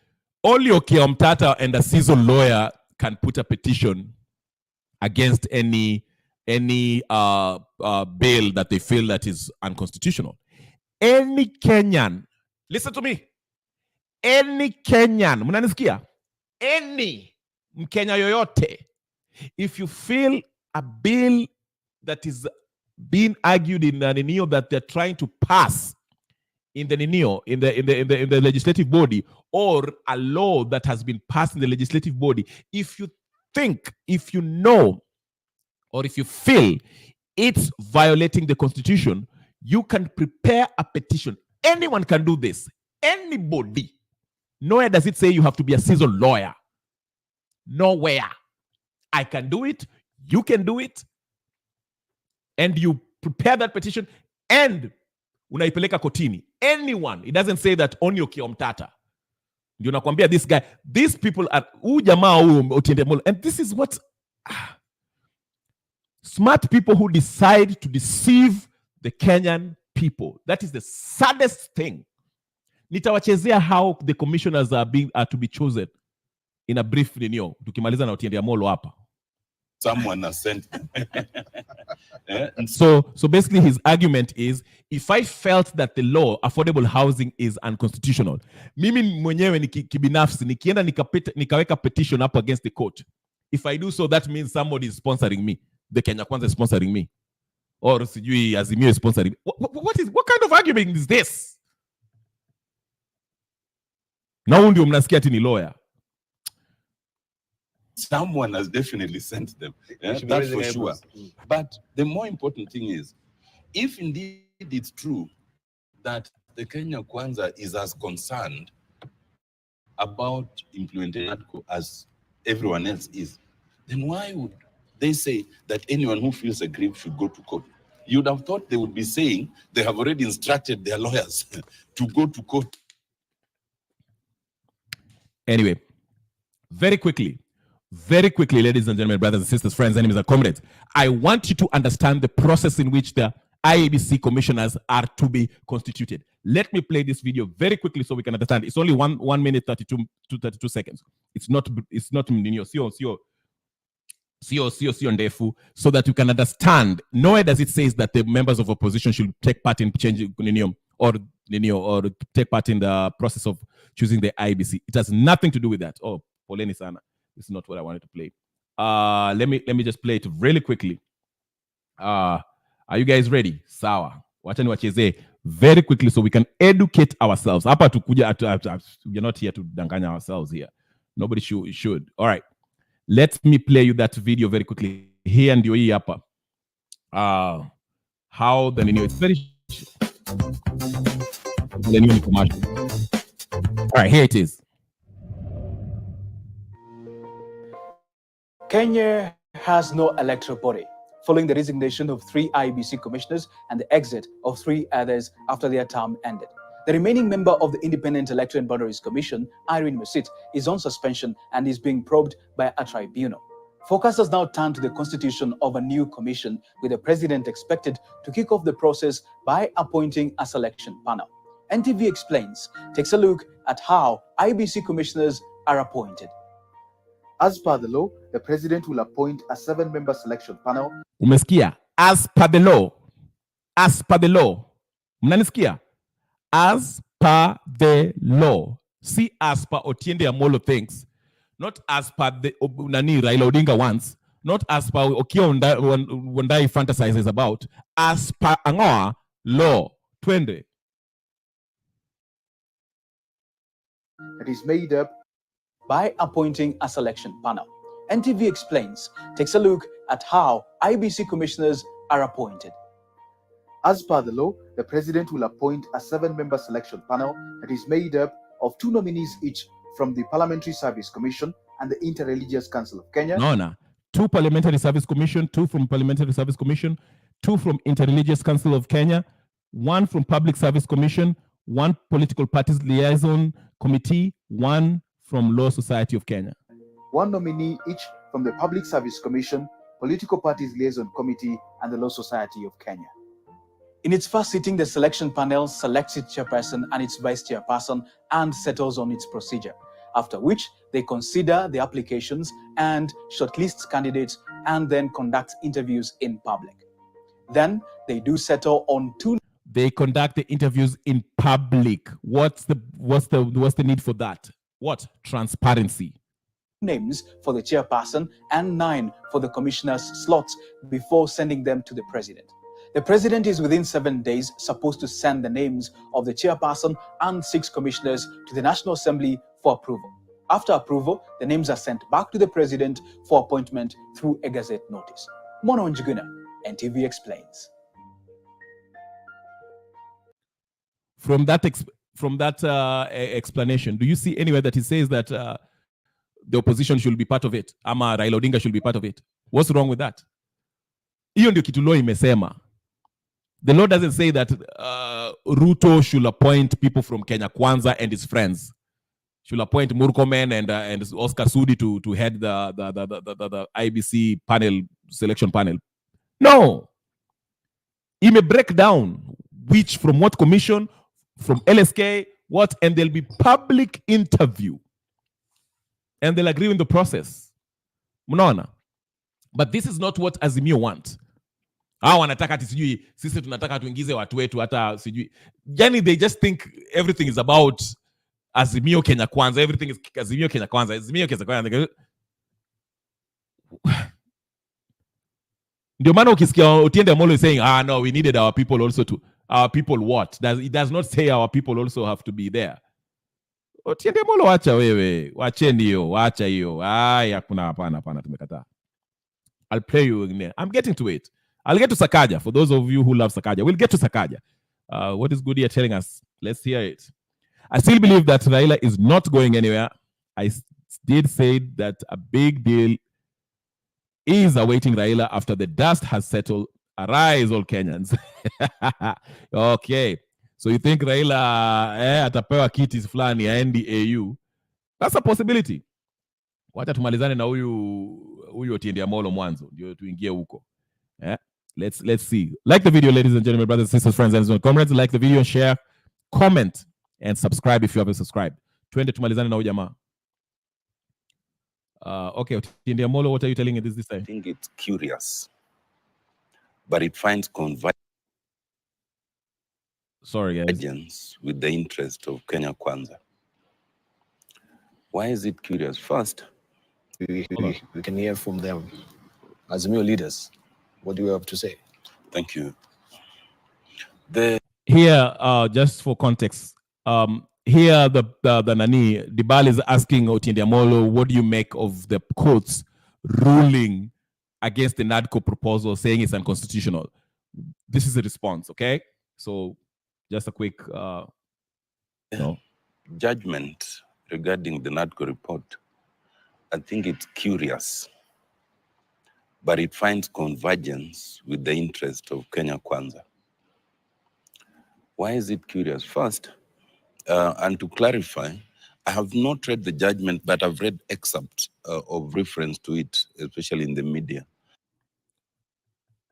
only Okia Omtata and a seasoned lawyer can put a petition against any bill that they feel that is unconstitutional. Any Kenyan, listen to me, any Kenyan, mnanisikia? Any Mkenya yoyote, if you feel a bill that is being argued in the NINIO that they're trying to pass in the NINIO, in the legislative body, or a law that has been passed in the legislative body, if you think, if you know, or if you feel it's violating the Constitution, you can prepare a petition. Anyone can do this. Anybody. Nowhere does it say you have to be a seasoned lawyer. Nowhere. I can do it. You can do it. And you prepare that petition and unaipeleka kotini. Anyone. It doesn't say that only Okia Omtata. Ndio nakwambia this guy. These people are jamaa Otiende Amolo. And this is what smart people who decide to deceive the Kenyan people. That is the saddest thing. Nitawachezea how the commissioners are to be chosen in a brief renewal. Tukimaliza na Otiende Amolo hapa. someone has sent them. So basically his argument is, if I felt that the law affordable housing is unconstitutional, mimi mwenyewe kibinafsi nikienda nikaweka petition up against the court. If I do so, that means somebody is sponsoring me. The Kenya Kwanza is sponsoring me. Or sijui Azimio is sponsoring me. What kind of argument is this? Now ndio mnasikia ati ni lawyer. Someone has definitely sent them. That's for sure. But the more important thing is, if indeed it's true that the Kenya Kwanza is as concerned about implementing as everyone else is, then why would they say that anyone who feels aggrieved should go to court? You'd have thought they would be saying they have already instructed their lawyers to go to court. Anyway, very quickly, ladies and gentlemen, brothers and sisters, friends, enemies and comrades, I want you to understand the process in which the IEBC commissioners are to be constituted. Let me play this video very quickly so we can understand. It's only 1 minute 32 seconds. It's not ndefu, so that you can understand. Nowhere does it say that the members of opposition should take part in changing or take part in the process of choosing the IEBC. It has nothing to do with that. Oh, poleni sana. This is not what I wanted to play. Let me just play it really quickly. Are you guys ready? Sawa. Wachani wacheze very quickly so we can educate ourselves. Hapa tukuja, we're not here to danganya ourselves here. Nobody should. All right. Let me play you that video very quickly. Here and hii hapa. How the it's very commercial. All right, here it is. Kenya has no electoral body, following the resignation of 3 IEBC commissioners and the exit of 3 others after their term ended. The remaining member of the Independent Electoral and Boundaries Commission, Irene Musit, is on suspension and is being probed by a tribunal. Focus has now turned to the constitution of a new commission, with the president expected to kick off the process by appointing a selection panel. NTV Explains takes a look at how IEBC commissioners are appointed. As per the law, the president will appoint a 7-member selection panel. Umesikia? As per the law. As per the law. Mnanisikia? As per the law. See, as per Otiende Amolo thinks. Not as per the Raila Odinga wants. Not as per Okiya Wandayi fantasizes about. As per Angoa law. Twende. It is made up by appointing a selection panel. NTV Explains takes a look at how IEBC commissioners are appointed. As per the law, the president will appoint a 7-member selection panel that is made up of 2 nominees each from the Parliamentary Service Commission and the Interreligious Council of Kenya. No. 2 Parliamentary Service Commission, 2 from Parliamentary Service Commission, 2 from Interreligious Council of Kenya, 1 from Public Service Commission, 1 Political Parties Liaison Committee, 1 from Law Society of Kenya. 1 nominee each from the Public Service Commission, Political Parties Liaison Committee, and the Law Society of Kenya. In its first sitting, the selection panel selects its chairperson and its vice chairperson and settles on its procedure, after which they consider the applications and shortlist candidates and then conduct interviews in public. Then they do settle on 2. They conduct the interviews in public. What's the need for that? What? Transparency. Names for the chairperson and 9 for the commissioner's slots before sending them to the president. The president is within 7 days supposed to send the names of the chairperson and 6 commissioners to the National Assembly for approval. After approval, the names are sent back to the president for appointment through a gazette notice. Mono Njuguna, NTV Explains. From that explanation, do you see anywhere that it says that the opposition should be part of it? Ama Raila Odinga should be part of it? What's wrong with that? Hiyo ndio kitu law imesema. The law doesn't say that Ruto should appoint people from Kenya Kwanza and his friends. Should appoint Murkomen and Oscar Sudi to head the IBC panel, selection panel. No. He may break down which from what commission, from LSK, what, and there'll be public interview. And they'll agree in the process. Munaona. But this is not what Azimio want. Hao wanataka ati sijui sisi tunataka tuingize watu wetu hata sijui. Yani they just think everything is about Azimio Kenya Kwanza. Everything is Azimio Kenya Kwanza. Azimio Kenya Kwanza. Ndio maana ukisikia Otiende Amolo saying, no, we needed our people also to. Our people what? It does not say our people also have to be there. Otiende Amolo wacha wewe. Wacheni hiyo. Wacha hiyo. Hakuna hapana tumekataa. I'll play you again. I'm getting to it. I'll get to Sakaja. For those of you who love Sakaja, we'll get to Sakaja. What is Goodyear telling us? Let's hear it. I still believe that Raila is not going anywhere. I did say that a big deal is awaiting Raila after the dust has settled. Arise, all Kenyans. Okay. So you think Raila atapewa kiti fulani ya NDAU? That's a possibility. Wacha tumalizane na huyu Otiende Amolo mwanzo ndio tuingie huko. Let's see. Like the video, ladies and gentlemen, brothers, sisters, friends, and comrades. Like the video and share, comment, and subscribe if you haven't subscribed. Twende tumalizane na huyu jamaa. Okay, Otiende Amolo, what are you telling us this time? I think it's curious, but it finds convergence with the interest of Kenya Kwanza. Why is it curious? First, we can hear from them. Azimio leaders, what do you have to say? Thank you. Here, just for context, here the Nani Dibal is asking Otiende Amolo, what do you make of the court's ruling against the NADCO proposal, saying it's unconstitutional? This is a response, okay? So, just a quick judgment regarding the NADCO report. I think it's curious, but it finds convergence with the interest of Kenya Kwanza. Why is it curious? First, and to clarify, I have not read the judgment, but I've read excerpts of reference to it, especially in the media.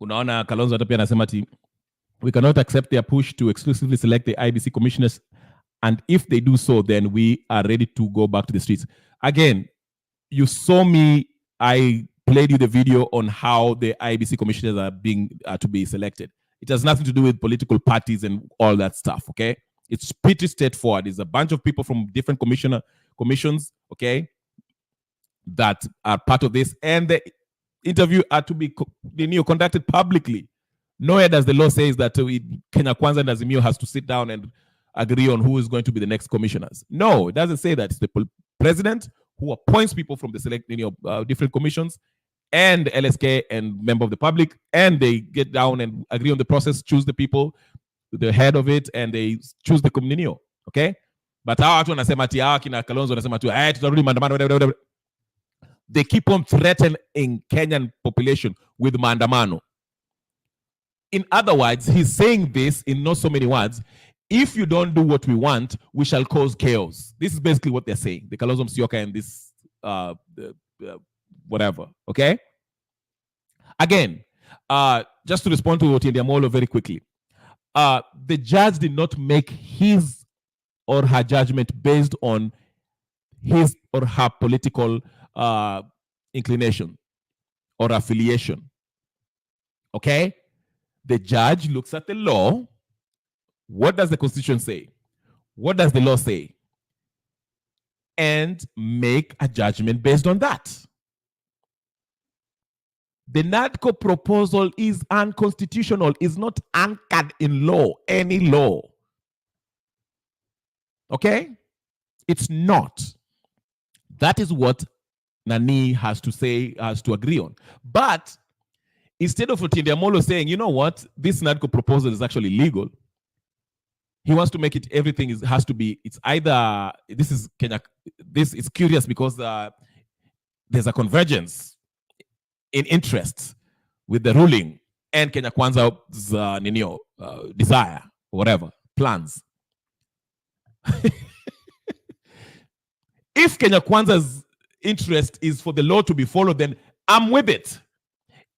Unaona Kalonzo hata pia anasema ati we cannot accept their push to exclusively select the IBC commissioners, and if they do so, then we are ready to go back to the streets. Again, you saw me, I played you the video on how the IBC commissioners are to be selected. It has nothing to do with political parties and all that stuff, okay? It's pretty straightforward. It's a bunch of people from different commissions, okay, that are part of this, and the interview are to be conducted publicly. Nowhere does the law say that Kenya Kwanza and Azimio has to sit down and agree on who is going to be the next commissioners. No, it doesn't say that. It's the president who appoints people from the different commissions and LSK and member of the public, and they get down and agree on the process, choose the people, the head of it, and they choose the communio, okay? But hawa watu wanasema ati hawa kina Kalonzo wanasema tu tutarudi maandamano. They keep on threatening Kenyan population with maandamano. In other words, he's saying this in not so many words. If you don't do what we want, we shall cause chaos. This is basically what they're saying. The Kalonzo Musyoka and this whatever, okay? Again, just to respond to Otiende Amolo very quickly. The judge did not make his or her judgment based on his or her political inclination or affiliation. Okay? The judge looks at the law. What does the Constitution say? What does the law say? And make a judgment based on that. The NADCO proposal is unconstitutional, is not anchored in law, any law. Okay? It's not. That is what Nani has to say, has to agree on. But instead of Otiende Amolo saying, you know what, this NADCO proposal is actually legal, he wants to make it, everything has to be, it's either, this is Kenya, this is curious because there's a convergence in interest with the ruling and Kenya Kwanza's desire, whatever, plans. If Kenya Kwanza's interest is for the law to be followed, then I'm with it.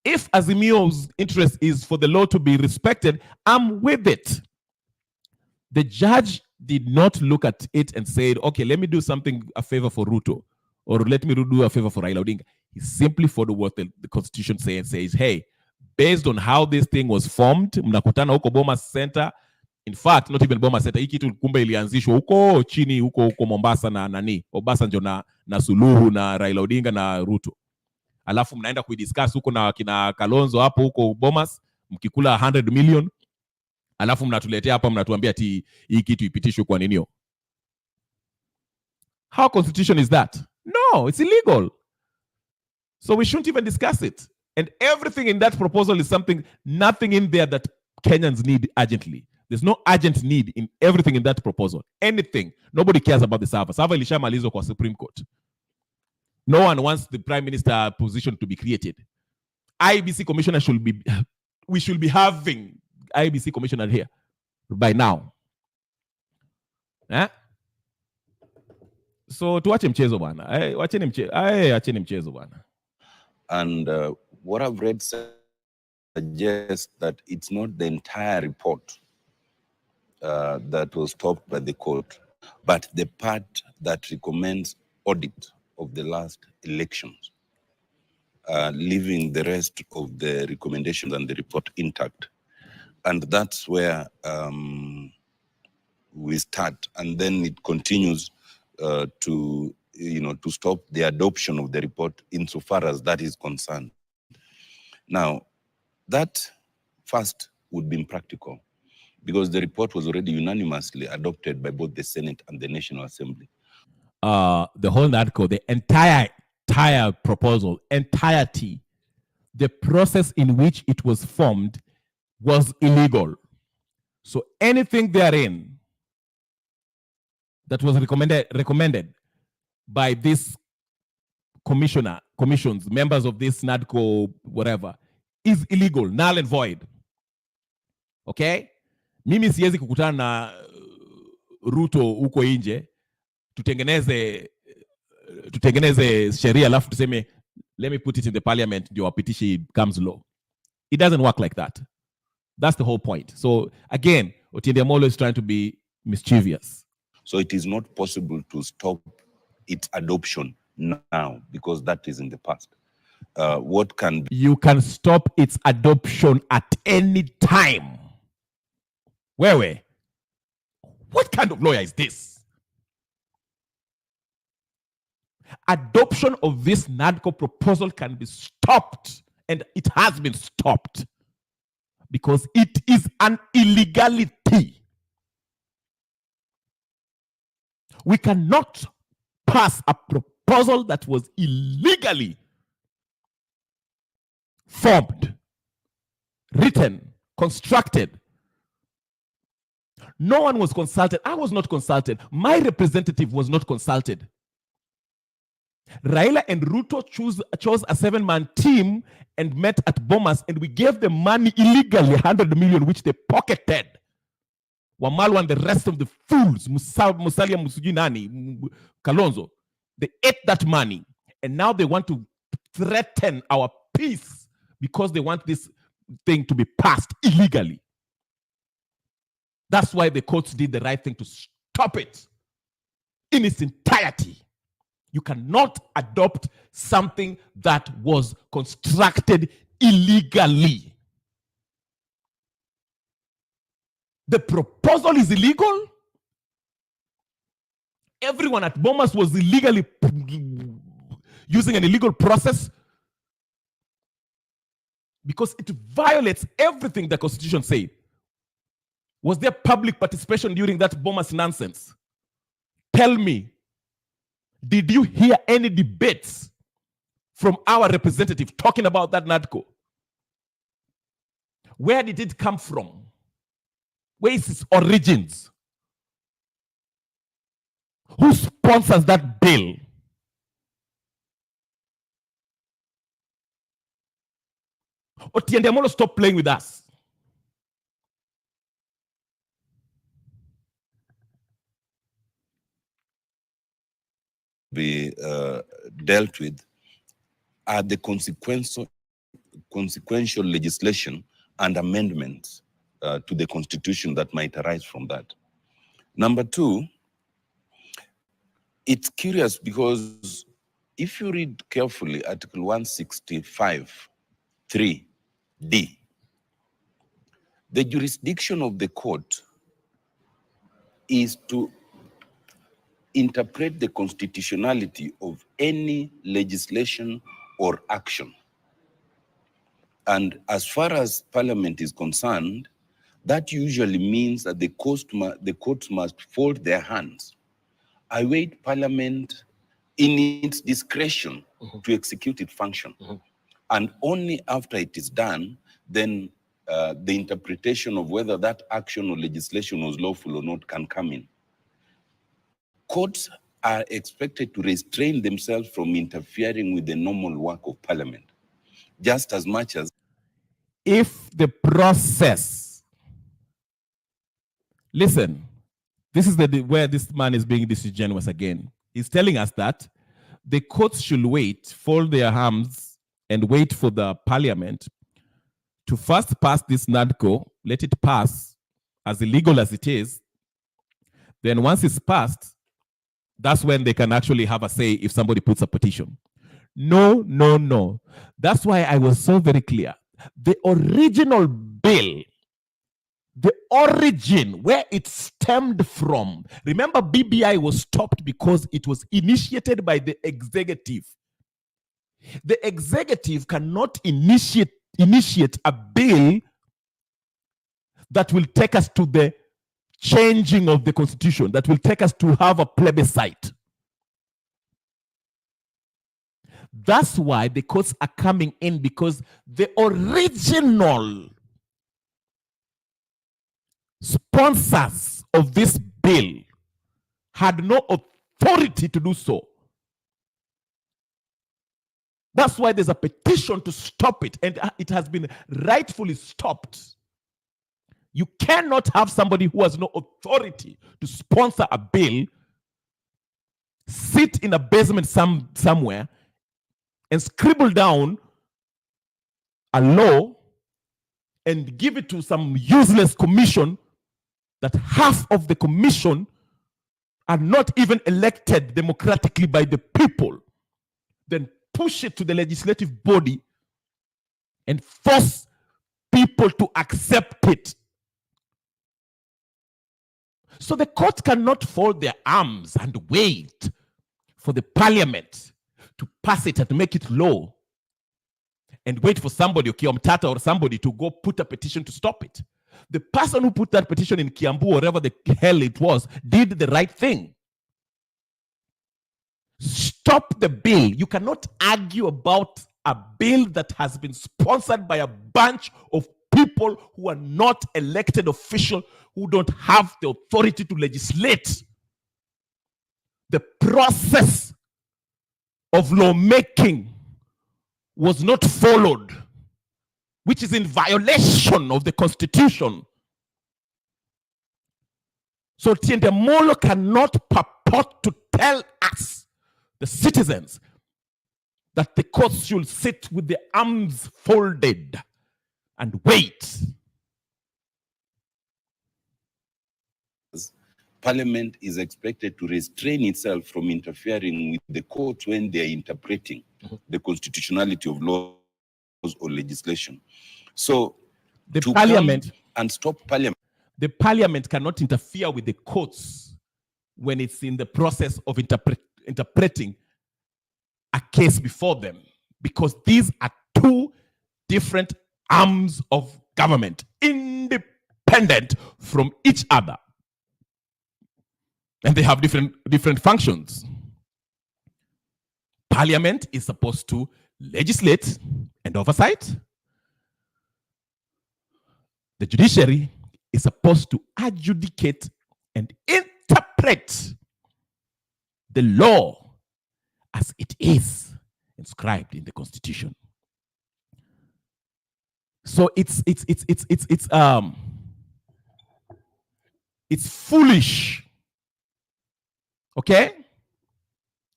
If Azimio's interest is for the law to be respected, I'm with it. The judge did not look at it and said, okay, let me do something, a favor for Ruto, or let me do a favor for Raila Odinga. He simply followed what the Constitution says, hey, based on how this thing was formed, mnakutana huko Bomas Center. In fact, not even Bomas Center, hii kitu kumbe ilianzishwa huko chini huko Mombasa na nani, Obasanjo na Suluhu na Raila Odinga na Ruto. Alafu mnaenda kuidiscuss huko na kina Kalonzo hapo huko Bomas, mkikula 100 million. Alafu mnatuletea hapa mnatuambia ati hii kitu ipitishwe kwa ninio. How constitution is that? No, it's illegal. So we shouldn't even discuss it. And everything in that proposal is nothing in there that Kenyans need urgently. There's no urgent need in everything in that proposal. Anything. Nobody cares about the server. Server ilishamalizwa kwa Supreme Court. No one wants the Prime Minister position to be created. IBC Commissioner we should be having IBC Commissioner here by now. So tuache mchezo bwana. Acheni mchezo bwana. And what I've read suggests that it's not the entire report that was stopped by the court, but the part that recommends audit of the last elections, leaving the rest of the recommendations and the report intact. And that's where we start. And then it continues to stop the adoption of the report insofar as that is concerned. Now, that first would be impractical because the report was already unanimously adopted by both the Senate and the National Assembly. The whole NADCO, the entire proposal, entirety, the process in which it was formed was illegal. So anything therein that was recommended by this commissions, members of this NADCO, whatever, is illegal, null and void. Okay? Mimi siwezi kukutana na Ruto huko nje, tutengeneze sheria alafu tuseme, let me put it in the parliament, ndio wapitishe comes law. It doesn't work like that. That's the whole point. So again, Otiende Amolo is trying to be mischievous. So it is not possible to stop its adoption now because that is in the past. What can be? You can stop its adoption at any time. Wewe, what kind of lawyer is this? Adoption of this NADCO proposal can be stopped, and it has been stopped because it is an illegality. We cannot pass a proposal that was illegally formed, written, constructed. No one was consulted. I was not consulted. My representative was not consulted. Raila and Ruto chose a 7-man team and met at Bomas, and we gave them money illegally, 100 million, which they pocketed. Wamalu and the rest of the fools, Musalia Musujinani, Kalonzo, they ate that money, and now they want to threaten our peace because they want this thing to be passed illegally. That's why the courts did the right thing to stop it in its entirety. You cannot adopt something that was constructed illegally. The proposal is illegal. Everyone at Bomas was illegally using an illegal process because it violates everything the Constitution says. Was there public participation during that Bomas nonsense? Tell me, did you hear any debates from our representative talking about that NADCO? Where did it come from? Where is its origins? Who sponsors that bill? Otiende Amolo, stop playing with us. Be dealt with are the consequential legislation and amendments to the Constitution that might arise from that. Number two, it's curious because if you read carefully Article 165(3)(d), the jurisdiction of the court is to interpret the constitutionality of any legislation or action. And as far as Parliament is concerned, that usually means that the courts must fold their hands, await Parliament in its discretion to execute its function. And only after it is done, then the interpretation of whether that action or legislation was lawful or not can come in. Courts are expected to restrain themselves from interfering with the normal work of Parliament, just as much as if the process, listen, this is where this man is being disingenuous again. He's telling us that the courts should wait, fold their arms, and wait for the Parliament to first pass this NADCO, let it pass as illegal as it is. Then once it's passed, that's when they can actually have a say if somebody puts a petition. No, no, no. That's why I was so very clear. The original bill, the origin, where it stemmed from. Remember, BBI was stopped because it was initiated by the executive. The executive cannot initiate a bill that will take us to the changing of the constitution, that will take us to have a plebiscite. That's why the courts are coming in, because the original sponsors of this bill had no authority to do so. That's why there's a petition to stop it, and it has been rightfully stopped. You cannot have somebody who has no authority to sponsor a bill sit in a basement somewhere and scribble down a law and give it to some useless commission that half of the commission are not even elected democratically by the people, then push it to the legislative body and force people to accept it. So the court cannot fold their arms and wait for the Parliament to pass it and make it law and wait for somebody, Kiomtata or somebody, to go put a petition to stop it. The person who put that petition in Kiambu, or wherever the hell it was, did the right thing. Stop the bill. You cannot argue about a bill that has been sponsored by a bunch of people who are not elected officials, who don't have the authority to legislate. The process of lawmaking was not followed, which is in violation of the Constitution. So Tiende Molo cannot purport to tell us, the citizens, that the courts should sit with their arms folded and wait. Parliament is expected to restrain itself from interfering with the courts when they are interpreting the constitutionality of laws or legislation. So the Parliament and stop Parliament. The Parliament cannot interfere with the courts when it's in the process of interpreting a case before them, because these are two different arms of government, independent from each other. And they have different functions. Parliament is supposed to legislate and oversight. The judiciary is supposed to adjudicate and interpret the law as it is inscribed in the Constitution. So it's foolish. Okay?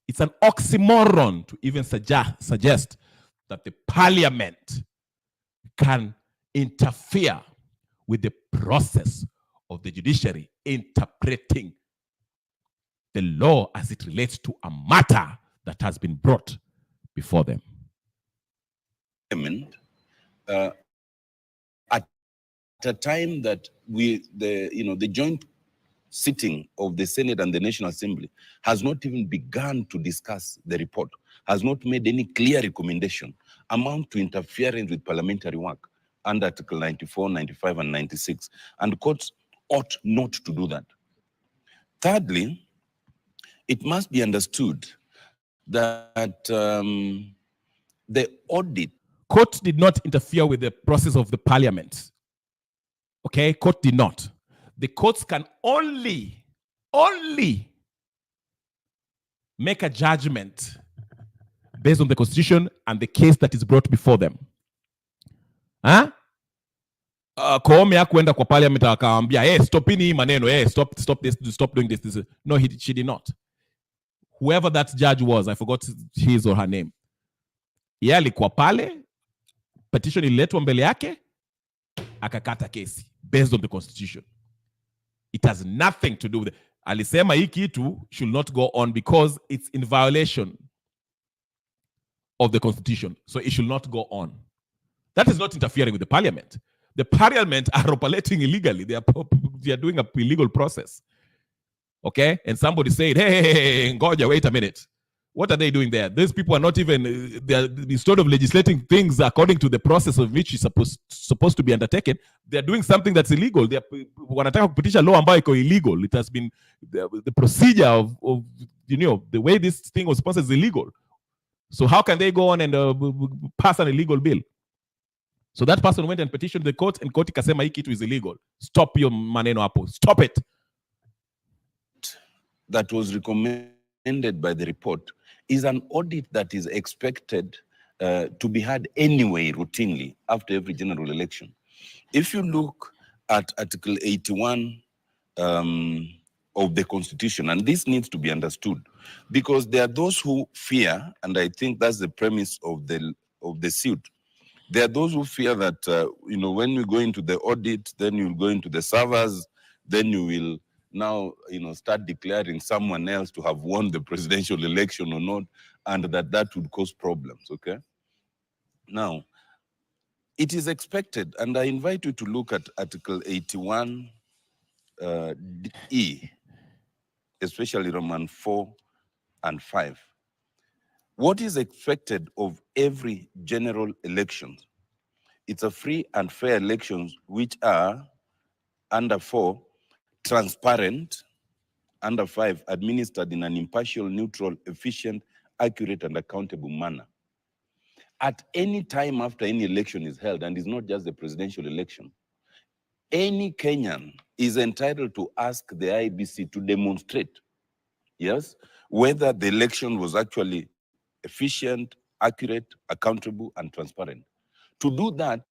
It's an oxymoron to even suggest that the Parliament can interfere with the process of the judiciary interpreting the law as it relates to a matter that has been brought before them. At a time that the joint sitting of the Senate and the National Assembly has not even begun to discuss the report, has not made any clear recommendation, amount to interference with parliamentary work under Article 94, 95, and 96. And courts ought not to do that. Thirdly, it must be understood that the audit... Court did not interfere with the process of the parliament. Okay, court did not. The courts can only make a judgment based on the constitution and the case that is brought before them. Huh? Koome hakuenda kwa parliament akaambia, hey, stopini hii maneno, hey, stop this, stop doing this. No, she did not. Whoever that judge was, I forgot his or her name. Yeye alikuwa pale, petition ililetwa mbele yake, akakata kesi based on the constitution. It has nothing to do with it. Alisema hii kitu should not go on because it's in violation of the constitution. So it should not go on. That is not interfering with the parliament. The parliament are operating illegally. They are doing an illegal process. Okay? And somebody said, hey, Ngoja, wait a minute. What are they doing there? These people are not even, instead of legislating things according to the process of which is supposed to be undertaken, they're doing something that's illegal. Wanataka kupitisha law ambayo iko illegal. It has been, the procedure of the way this thing was supposed is illegal. So how can they go on and pass an illegal bill? So that person went and petitioned the court, and court ikasema hii kitu is illegal. Stop your maneno hapo. Stop it. That was recommended by the report is an audit that is expected to be had anyway routinely after every general election. If you look at Article 81 of the Constitution, and this needs to be understood, because there are those who fear, and I think that's the premise of the suit. There are those who fear that when you go into the audit, then you'll go into the servers, then you will now start declaring someone else to have won the presidential election or not, and that would cause problems. Okay. Now, it is expected, and I invite you to look at Article 81 E, especially Roman 4 and 5. What is expected of every general election? It's a free and fair elections which are, under 4, transparent, under 5, administered in an impartial, neutral, efficient, accurate, and accountable manner. At any time after any election is held, and it's not just the presidential election, any Kenyan is entitled to ask the IEBC to demonstrate, yes, whether the election was actually efficient, accurate, accountable, and transparent. To do that,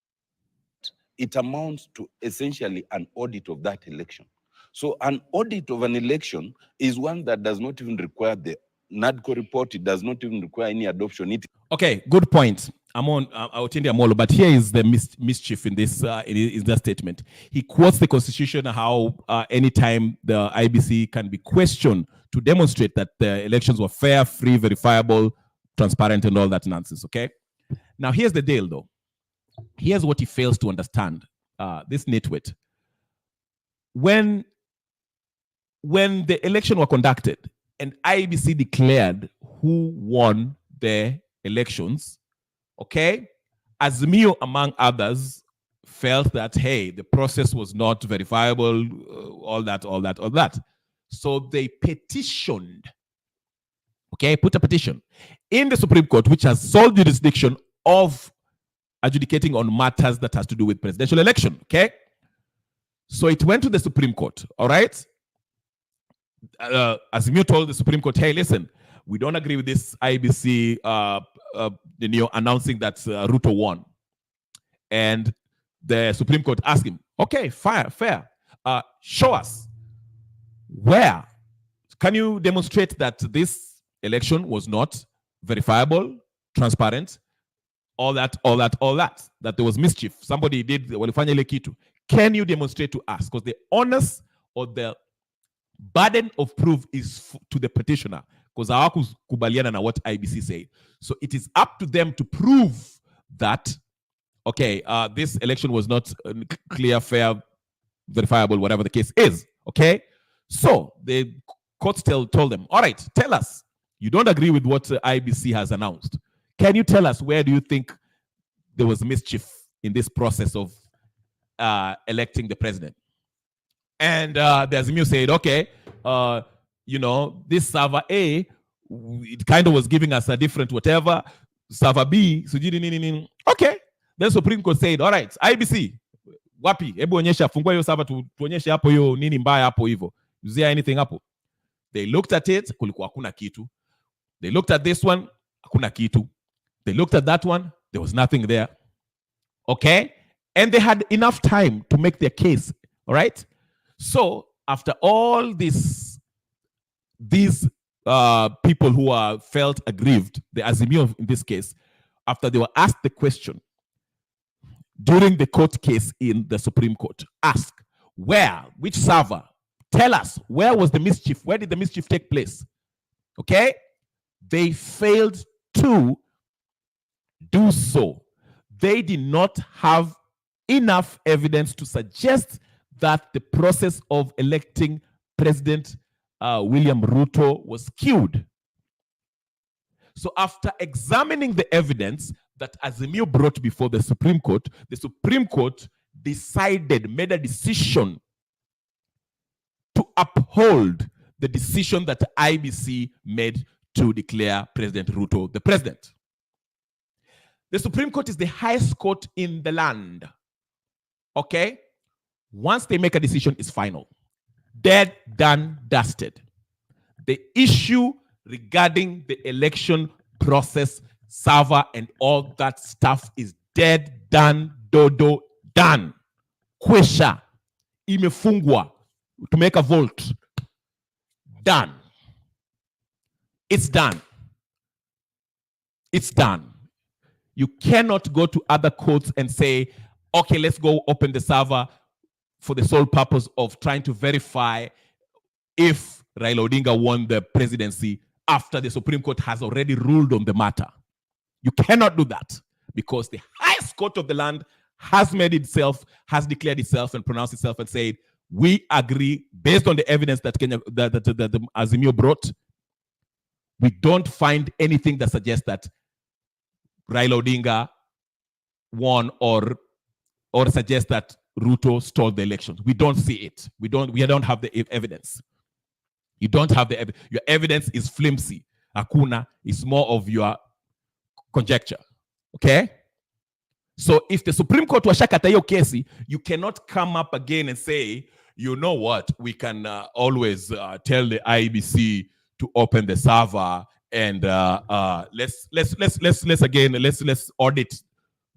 it amounts to essentially an audit of that election. So an audit of an election is one that does not even require the NADCO report. It does not even require any adoption. Okay, good point. Autindi Amolo, but here is the mischief in this in that statement. He quotes the Constitution how anytime the IBC can be questioned to demonstrate that the elections were fair, free, verifiable, transparent, and all that nonsense. Okay. Now here's the deal, though. Here's what he fails to understand. This nitwit. When the election were conducted and IEBC declared who won the elections, okay, Azimio, among others, felt that, hey, the process was not verifiable, all that. So they petitioned, okay, put a petition in the Supreme Court, which has sole jurisdiction of adjudicating on matters that has to do with presidential election, okay? So it went to the Supreme Court, all right? Azimio told the Supreme Court, hey, listen, we don't agree with this IBC announcing that Ruto won. And the Supreme Court asked him, okay, fair. Show us. Where? Can you demonstrate that this election was not verifiable, transparent, all that there was mischief? Somebody did walifanya ile kitu. Can you demonstrate to us? Because the onus or the burden of proof is to the petitioner. because hawakukubaliana na what IBC said. So it is up to them to prove that, okay, this election was not clear, fair, verifiable, whatever the case is. Okay, so the court told them, all right, tell us, you don't agree with what IBC has announced. Can you tell us where do you think there was mischief in this process of electing the president? And the Azimio said, okay, you know, this server A, it kind of was giving us a different whatever. Server B, okay. Then Supreme Court said, all right, IBC, wapi, hebu onyesha, fungua hiyo server tuonyeshe hapo hiyo nini mbaya hapo hivyo. Is there anything hapo? They looked at it, kulikuwa hakuna kitu. They looked at this one, hakuna kitu. They looked at that one, there was nothing there. Okay? And they had enough time to make their case, all right? So, after all these people who are felt aggrieved, the Azimio in this case, after they were asked the question during the court case in the Supreme Court, ask, where, which server, tell us, where was the mischief? Where did the mischief take place? Okay? They failed to do so. They did not have enough evidence to suggest that the process of electing President William Ruto was skewed. So after examining the evidence that Azimio brought before the Supreme Court made a decision to uphold the decision that the IBC made to declare President Ruto the president. The Supreme Court is the highest court in the land. Okay? Once they make a decision, it's final. Dead, done, dusted. The issue regarding the election process, server, and all that stuff is dead, done, dodo, done. Kwisha. Imefungwa. To make a vote. Done. It's done. It's done. You cannot go to other courts and say, okay, let's go open the server for the sole purpose of trying to verify if Raila Odinga won the presidency after the Supreme Court has already ruled on the matter. You cannot do that because the highest court of the land has declared itself and pronounced itself and said, we agree based on the evidence that the Azimio brought. We don't find anything that suggests that Raila Odinga won or suggests that Ruto stole the elections. We don't see it. We don't have the evidence. You don't have the evidence. Your evidence is flimsy. Hakuna is more of your conjecture. Okay? So if the Supreme Court washakata hiyo kesi, you cannot come up again and say, you know what, we can always tell the IBC to open the server and let's audit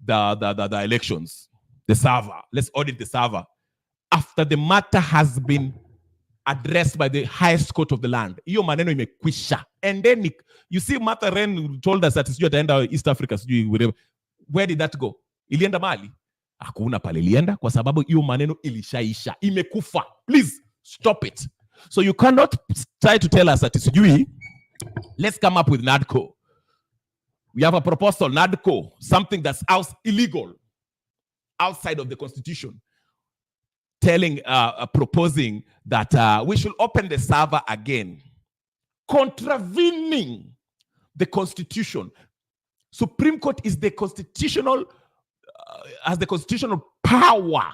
the elections, the server. Let's audit the server after the matter has been addressed by the highest court of the land. Hiyo maneno imekwisha. And then you see, Martha Ren told us that sijui ataenda East Africa, sijui where did that go? Ilienda mali? Hakuna pale ilienda kwa sababu hiyo maneno ilishaisha. Imekufa. Please stop it. So you cannot try to tell us that sijui, let's come up with NADCO. We have a proposal, NADCO, something that's illegal, outside of the constitution, proposing that we should open the server again, contravening the constitution. Supreme Court is the constitutional, has the constitutional power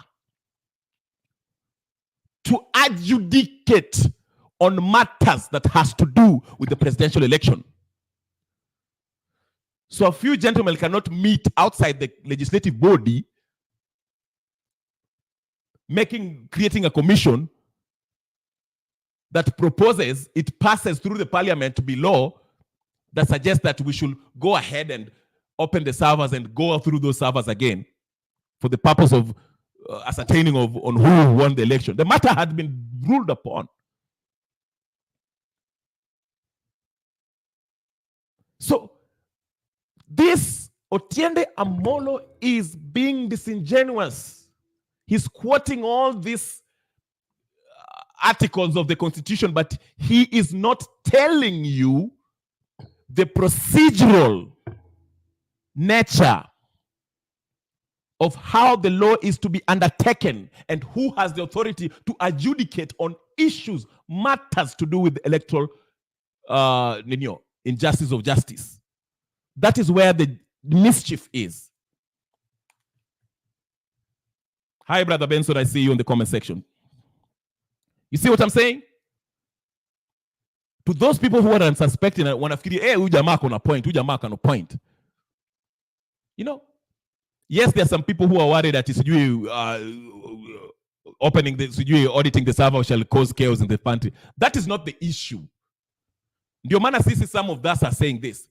to adjudicate on matters that has to do with the presidential election. So a few gentlemen cannot meet outside the legislative body, creating a commission that proposes, it passes through the parliament to be law that suggests that we should go ahead and open the servers and go through those servers again for the purpose of ascertaining on who won the election. The matter had been ruled upon. So this Otiende Amolo is being disingenuous. He's quoting all these articles of the Constitution, but he is not telling you the procedural nature of how the law is to be undertaken and who has the authority to adjudicate on issues, matters to do with the electoral injustice of justice. That is where the mischief is. Hi, Brother Benson, I see you in the comment section. You see what I'm saying? To those people who are unsuspecting and wanafikiri, hey, huyu jamaa kuna point, huyu jamaa kana point. You know, yes, there are some people who are worried that auditing the server shall cause chaos in the country. That is not the issue. Ndio maana sisi, some of us are saying this.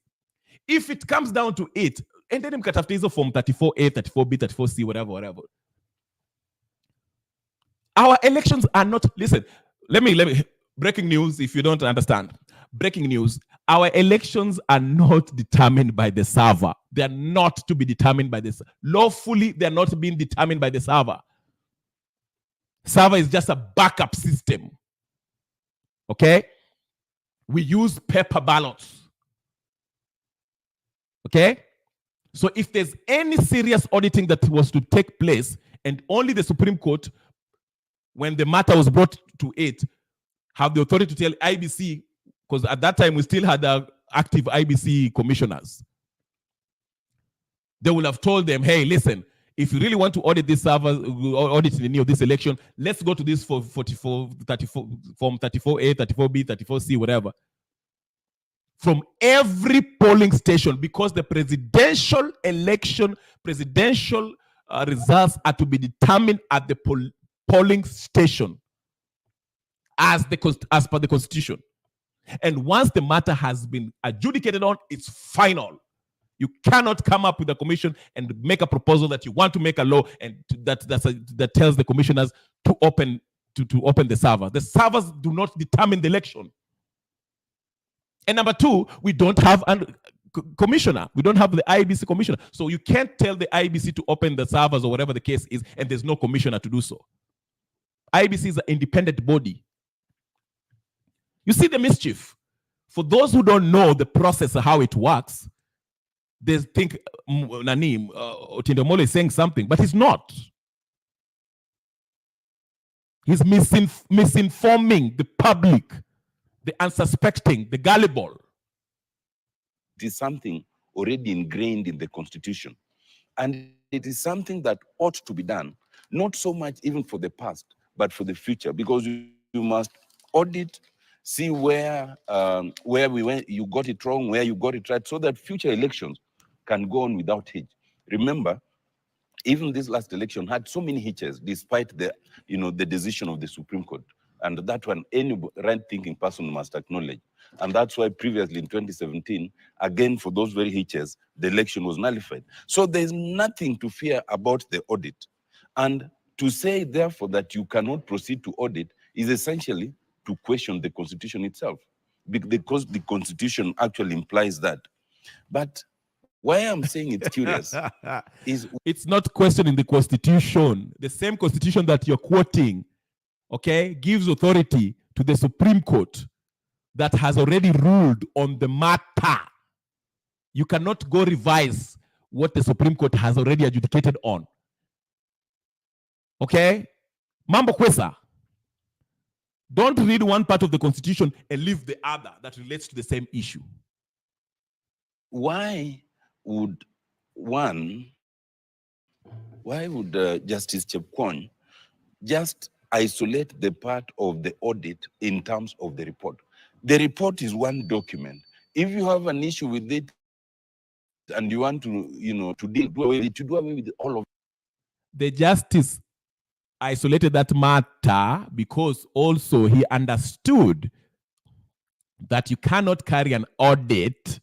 If it comes down to it, and then mkatafute hizo form 34A, 34B, 34C, whatever. Our elections are not, listen, let me, breaking news, if you don't understand. Breaking news, our elections are not determined by the server. They are not to be determined by this. Lawfully, they are not being determined by the server. Server is just a backup system. Okay? We use paper ballots. Okay? So if there's any serious auditing that was to take place, and only the Supreme Court, when the matter was brought to it, have the authority to tell IBC, because at that time we still had active IBC commissioners. They will have told them, hey, listen, if you really want to audit this server, audit any of this election, let's go to this for 44, 34, form 34A, 34B, 34C, whatever. From every polling station, because the presidential election, presidential results are to be determined at the polling station as per the Constitution. And once the matter has been adjudicated on, it's final. You cannot come up with a commission and make a proposal that you want to make a law and that tells the commissioners to open the server. The servers do not determine the election. And number two, we don't have a commissioner. We don't have the IBC commissioner. So you can't tell the IBC to open the servers or whatever the case is, and there's no commissioner to do so. IBC is an independent body. You see the mischief. For those who don't know the process of how it works, they think Otindomolo is saying something, but he's not. He's misinforming the public, the unsuspecting, the gullible. It is something already ingrained in the Constitution. And it is something that ought to be done, not so much even for the past, but for the future, because you must audit, see where we went, you got it wrong, where you got it right, so that future elections can go on without hitch. Remember, even this last election had so many hitches, despite the decision of the Supreme Court. And that one, any right-thinking person must acknowledge. And that's why previously in 2017, again, for those very hitches, the election was nullified. So there's nothing to fear about the audit. And to say, therefore, that you cannot proceed to audit is essentially to question the Constitution itself, because the Constitution actually implies that. But why I'm saying it's curious is... It's not questioning the Constitution. The same Constitution that you're quoting, okay, gives authority to the Supreme Court that has already ruled on the matter. You cannot go revise what the Supreme Court has already adjudicated on. Okay? Mambo kwesa. Don't read one part of the Constitution and leave the other that relates to the same issue. Why would Justice Chepkwony just isolate the part of the audit in terms of the report? The report is one document. If you have an issue with it and you want to, to do away with all of it. The justice isolated that matter because also he understood that you cannot carry an audit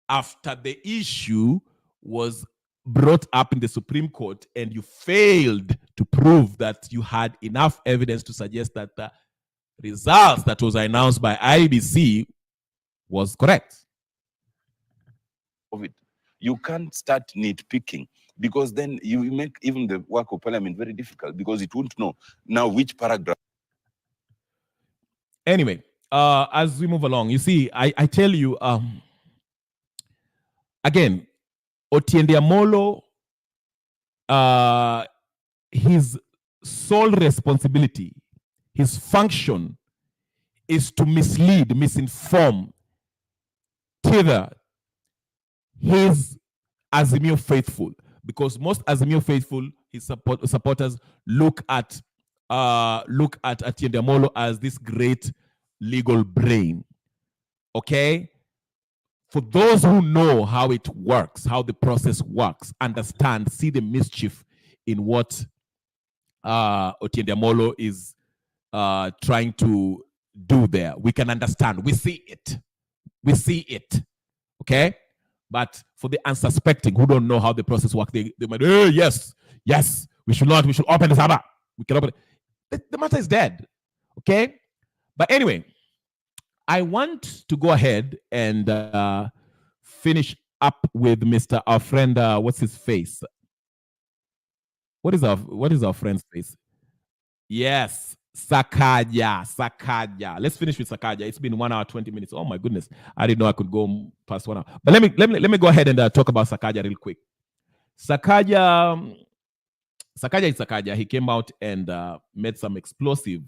after the issue was brought up in the Supreme Court and you failed to prove that you had enough evidence to suggest that the results that was announced by IBC was correct. Of it. You can't start nitpicking, because then you make even the work of Parliament very difficult, because it won't know now which paragraph Anyway, as we move along, you see, I tell you, again, Otiende Amolo, his sole responsibility, his function is to mislead, misinform, tether his Azimio faithful, because most Azimio faithful, his supporters, look at Otiende Amolo as this great legal brain. Okay? For those who know how it works, how the process works, understand, see the mischief in what Otiende Amolo is trying to do there. We can understand. We see it. We see it. Okay? But for the unsuspecting who don't know how the process works, they might, yes, we should open the Saba. We can open it. The matter is dead. Okay? But anyway, I want to go ahead and finish up with Mr. Our friend, what's his face? What is our friend's face? Yes, Sakaja. Let's finish with Sakaja. It's been 1 hour 20 minutes. Oh my goodness, I didn't know I could go past 1 hour. But let me go ahead and talk about Sakaja real quick. Sakaja is Sakaja. He came out and made some explosive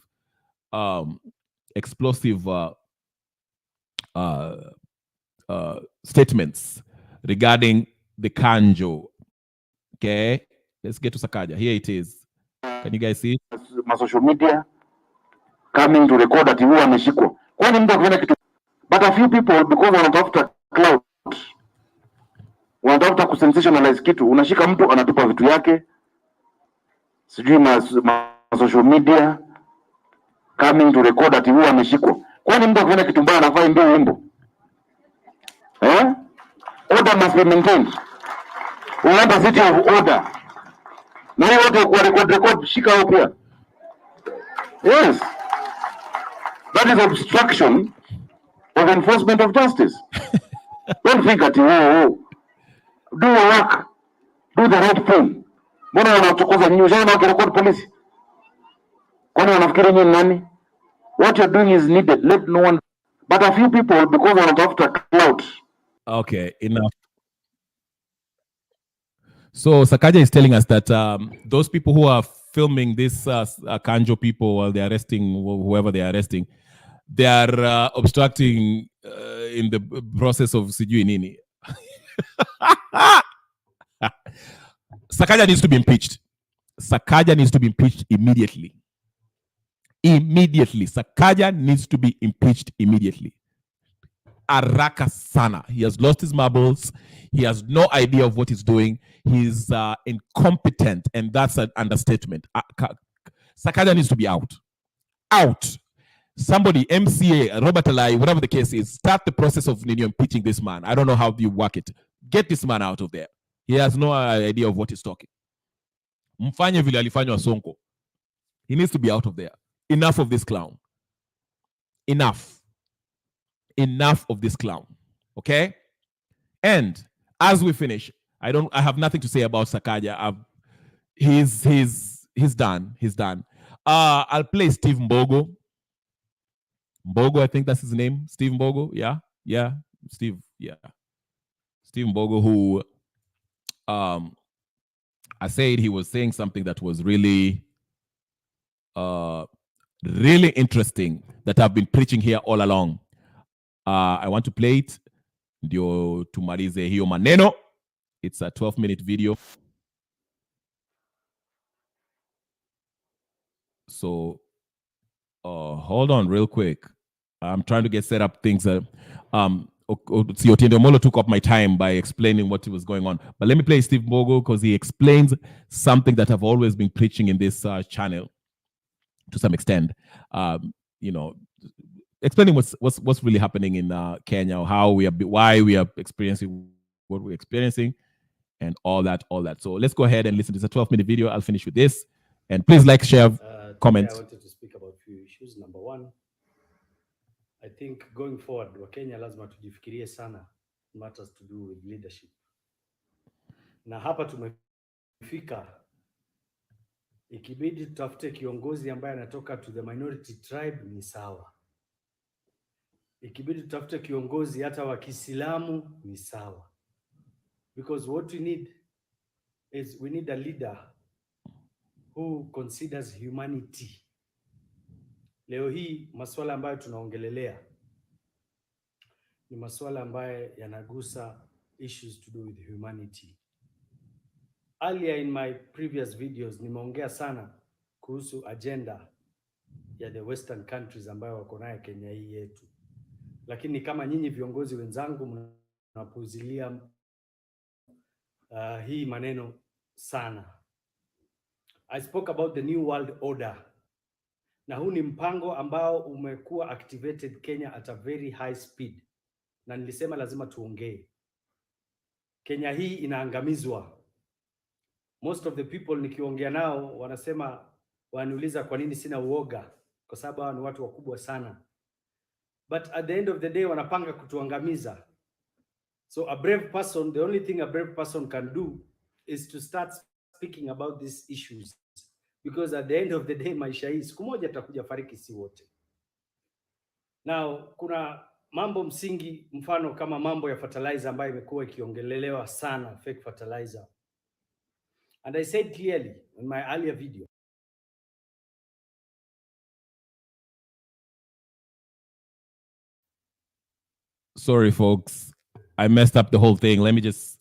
statements regarding the Kanjo. Okay, let's get to Sakaja. Here it is. Can you guys see it? My social media coming to record that huwa ameshikwa. Kwani mtu akifanya kitu? But a few people, because wanatafuta clout, wanatafuta kusensationalize kitu, unashika mtu anatupa vitu yake, sijui ma social media coming to record that huwa ameshikwa. Kwani mtu akifanya kitu mbaya anafaa ndio wimbo? Order must be maintained. We want a city of order. Na hiyo watu kwa record shika hapo pia. Yes. That is obstruction of enforcement of justice. Don't think that do your work. Do the right thing. Mbona wanatukoza nyinyi na record polisi? Kwani wanafikiri nyinyi nani? What you're doing is needed. Let no one, but a few people, because wanatafuta clout. Okay, enough. So Sakaja is telling us that those people who are filming this Kanjo people while they're arresting whoever they're arresting, they are obstructing in the process of sijui nini. Sakaja needs to be impeached. Sakaja needs to be impeached immediately. Immediately. Sakaja needs to be impeached immediately. Araka sana. He has lost his marbles. He has no idea of what he's doing. He's incompetent, and that's an understatement. Sakaja needs to be out. Out. Somebody, MCA, Robert Alai, whatever the case is, start the process of impeaching this man. I don't know how you work it. Get this man out of there. He has no idea of what he's talking. Mfanye vile alifanywa Sonko. He needs to be out of there. Enough of this clown. Enough of this clown. Okay? And as we finish, I have nothing to say about Sakaja. He's done. He's done. I'll play Steve Mbogo. Mbogo, I think that's his name. Steve Mbogo. Yeah. Steve. Yeah. Steve Mbogo, who I said he was saying something that was really really interesting that I've been preaching here all along. I want to play it. Ndio tumalize hiyo maneno. It's a 12-minute video. So hold on real quick. I'm trying to get set up things. Otiende Amolo took up my time by explaining what was going on. But let me play Steve Mbogo because he explains something that I've always been preaching in this channel to some extent. Explaining what's really happening in Kenya, why we are experiencing what we're experiencing, and all that. So let's go ahead and listen. It's a 12-minute video. I'll finish with this, and please like, share, comment. I wanted to speak about a few issues. Number one, I think going forward, Wakenya lazima tujifikirie sana matters to do with leadership. Na hapa tumefika, ikibidi tutafute kiongozi ambaye anatoka to the minority tribe ni sawa. ikibidi tutafute kiongozi hata wa Kiislamu ni sawa, because what we need is we need a leader who considers humanity. Leo hii masuala ambayo tunaongelelea ni masuala ambayo yanagusa issues to do with humanity. Earlier in my previous videos nimeongea sana kuhusu agenda ya the western countries ambayo wako nayo Kenya hii yetu, lakini kama nyinyi viongozi wenzangu mnapuuzilia hii maneno sana. I spoke about the new world order, na huu ni mpango ambao umekuwa activated Kenya at a very high speed, na nilisema lazima tuongee. Kenya hii inaangamizwa. Most of the people nikiongea nao wanasema, waniuliza kwa nini sina uoga, kwa sababu hao ni watu wakubwa sana, but at the end of the day wanapanga kutuangamiza. So a brave person, the only thing a brave person can do is to start speaking about these issues, because at the end of the day maisha hii siku moja tutakuja fariki si wote. Now kuna mambo msingi, mfano kama mambo ya fertilizer ambayo imekuwa ikiongelelewa sana, fake fertilizer. And I said clearly in my earlier video, sorry folks, I messed up the whole thing. Let me just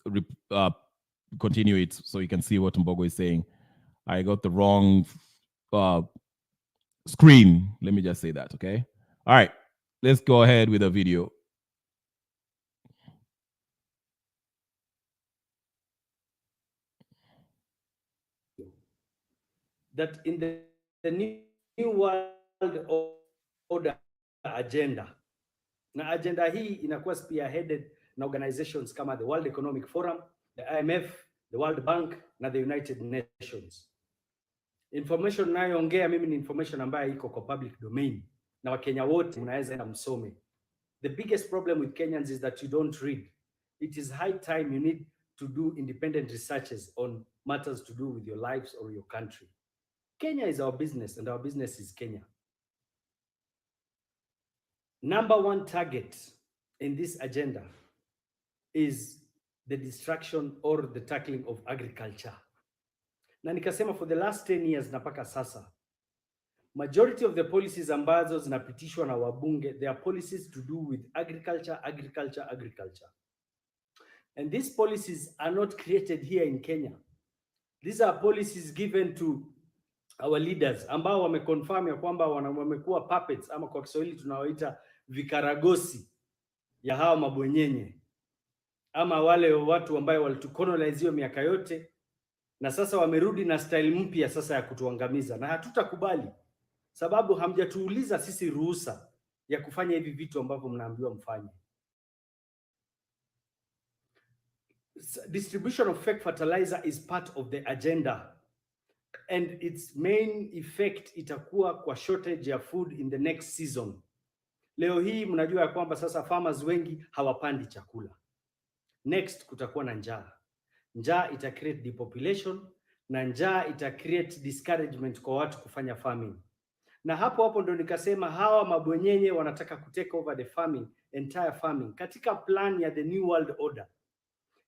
continue it so you can see what Mbogo is saying. I got the wrong screen. Let me just say that, okay? All right, let's go ahead with the video. that in the new world order agenda, na agenda hii inakuwa spearheaded na organizations kama the World Economic Forum, the IMF, the World Bank na the United Nations. Information nayoongea mimi ni information ambayo iko kwa public domain na Wakenya wote mnaweza enda msome. The biggest problem with Kenyans is that you don't read. It is high time you need to do independent researches on matters to do with your lives or your country. Kenya is our business and our business is Kenya. Number one target in this agenda is the destruction or the tackling of agriculture. Na nikasema for the last 10 years na paka sasa, majority of the policies ambazo zinapitishwa na wabunge, they are policies to do with agriculture, agriculture, agriculture. And these policies are not created here in Kenya. These are policies given to our leaders ambao wameconfirm ya kwamba wamekuwa puppets, ama kwa Kiswahili tunawaita vikaragosi ya hawa mabwenyenye, ama wale watu ambao walitukolonize hiyo miaka yote, na sasa wamerudi na style mpya sasa ya kutuangamiza, na hatutakubali, sababu hamjatuuliza sisi ruhusa ya kufanya hivi vitu ambavyo mnaambiwa mfanye. Distribution of fake fertilizer is part of the agenda, and its main effect itakuwa kwa shortage ya food in the next season. Leo hii mnajua ya kwamba sasa farmers wengi hawapandi chakula. Next kutakuwa na njaa. Njaa ita create depopulation, na njaa ita create discouragement kwa watu kufanya farming. Na hapo ndo nikasema hawa mabwenyenye wanataka kutake over the farming, entire farming. Katika plan ya the New World Order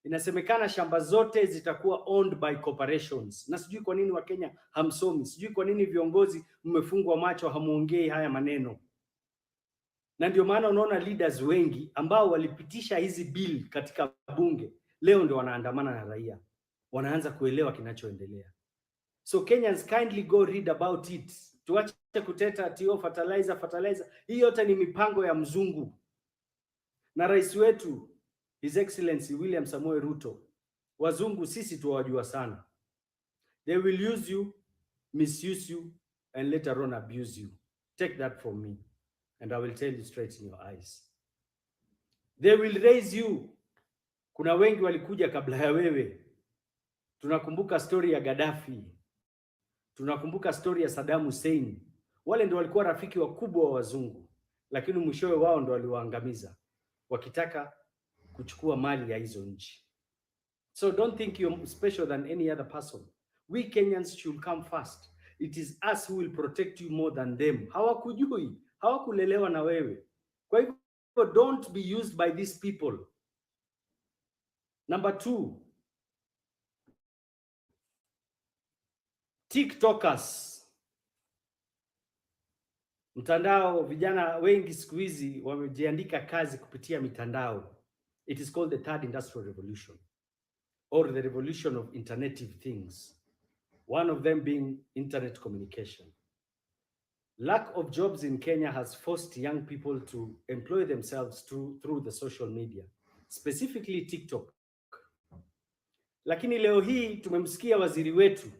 inasemekana shamba zote zitakuwa owned by corporations. Na sijui kwa nini Wakenya hamsomi, sijui kwa nini viongozi mmefungwa macho, hamuongei haya maneno. Na ndio maana unaona leaders wengi ambao walipitisha hizi bill katika bunge leo ndio wanaandamana na raia, wanaanza kuelewa kinachoendelea. So Kenyans, kindly go read about it. Tuache kuteta tio fertilizer. Hii yote ni mipango ya mzungu. Na rais wetu His Excellency William Samoei Ruto, wazungu sisi tuwajua sana. They will use you, misuse you, and later on abuse you. Take that from me, and I will tell you straight in your eyes. They will raise you. Kuna wengi walikuja kabla ya wewe. Tunakumbuka story ya Gaddafi. Tunakumbuka story ya Saddam Hussein. Wale ndio walikuwa rafiki wakubwa wa wazungu, lakini mwishowe wao ndio waliwaangamiza wakitaka kuchukua mali ya hizo nchi. So don't think you're special than any other person. We Kenyans should come first. It is us who will protect you more than them. Hawakujui, hawakulelewa na wewe. Kwa hivyo don't be used by these people. Number 2, TikTokers. Mtandao, vijana wengi siku hizi wamejiandika kazi kupitia mitandao. It is called the third industrial revolution, or the revolution of internetive things. One of them being internet communication. Lack of jobs in Kenya has forced young people to employ themselves through the social media, specifically TikTok. Lakini leo hii tumemsikia waziri wetu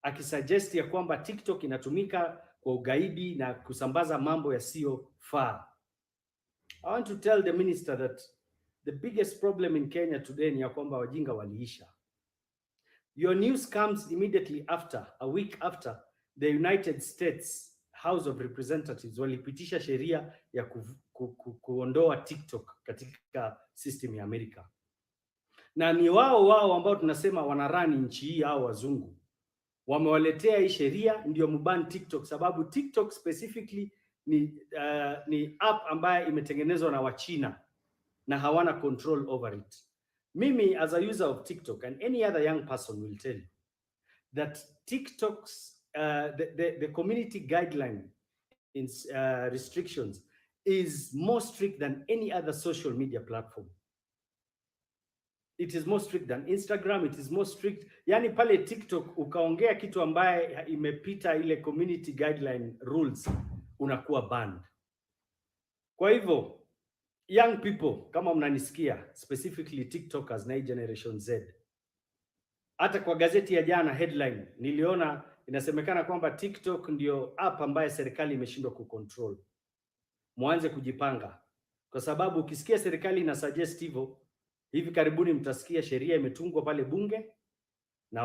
akisuggest ya kwamba TikTok inatumika kwa ugaidi na kusambaza mambo yasiyofaa. I want to tell the minister that the biggest problem in Kenya today ni ya kwamba wajinga waliisha. Your news comes immediately after, a week after, the United States House of Representatives walipitisha sheria ya kuondoa TikTok katika system ya Amerika. Na ni wao ambao tunasema wanarani nchi hii, hao wazungu wamewaletea hii sheria ndio muban TikTok, sababu TikTok specifically ni app ambayo imetengenezwa na Wachina na hawana control over it. Mimi as a user of TikTok, and any other young person will tell you that TikTok's the community guideline in restrictions is more strict than any other social media platform. It is more strict than Instagram, it is more strict. Yani pale TikTok ukaongea kitu ambaye imepita ile community guideline rules, unakuwa banned. Kwa hivyo, young people, kama mnanisikia, specifically TikTokers na generation Z, hata kwa gazeti ya jana headline niliona inasemekana kwamba TikTok ndio app ambaye serikali imeshindwa kucontrol. Mwanze kujipanga, kwa sababu ukisikia serikali ina suggest hivyo, hivi karibuni mtasikia sheria imetungwa pale bunge na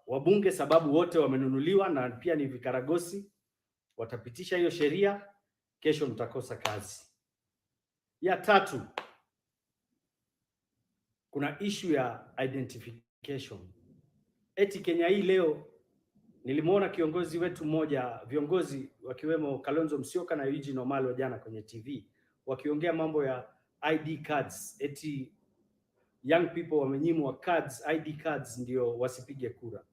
wabunge, sababu wote wamenunuliwa na pia ni vikaragosi, watapitisha hiyo sheria, kesho mtakosa kazi. Ya 3, kuna issue ya identification. Eti Kenya hii leo nilimwona kiongozi wetu mmoja, viongozi wakiwemo Kalonzo Musyoka na Eugene Wamalwa jana kwenye TV wakiongea mambo ya ID cards, eti young people wamenyimwa cards, ID cards ndio wasipige kura.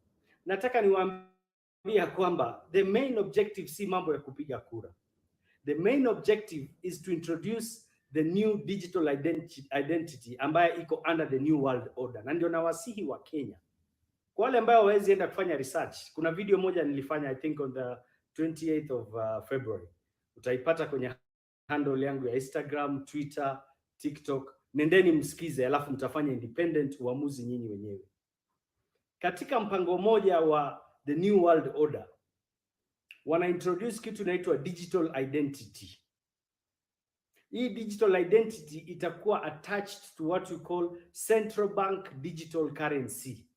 Nataka niwaambie kwamba the main objective si mambo ya kupiga kura. The main objective is to introduce the new digital identity ambayo iko under the new world order. Na ndio nawasihi wa Kenya, kwa wale ambao hawezi enda kufanya research, kuna video moja nilifanya I think on the 28th of February. Utaipata kwenye handle yangu ya Instagram, Twitter, TikTok. Nendeni msikize, alafu mtafanya independent uamuzi nyinyi wenyewe. Katika mpango moja wa the new world order, wana introduce kitu inaitwa digital identity. Hii digital identity itakuwa attached to what we call central bank digital currency.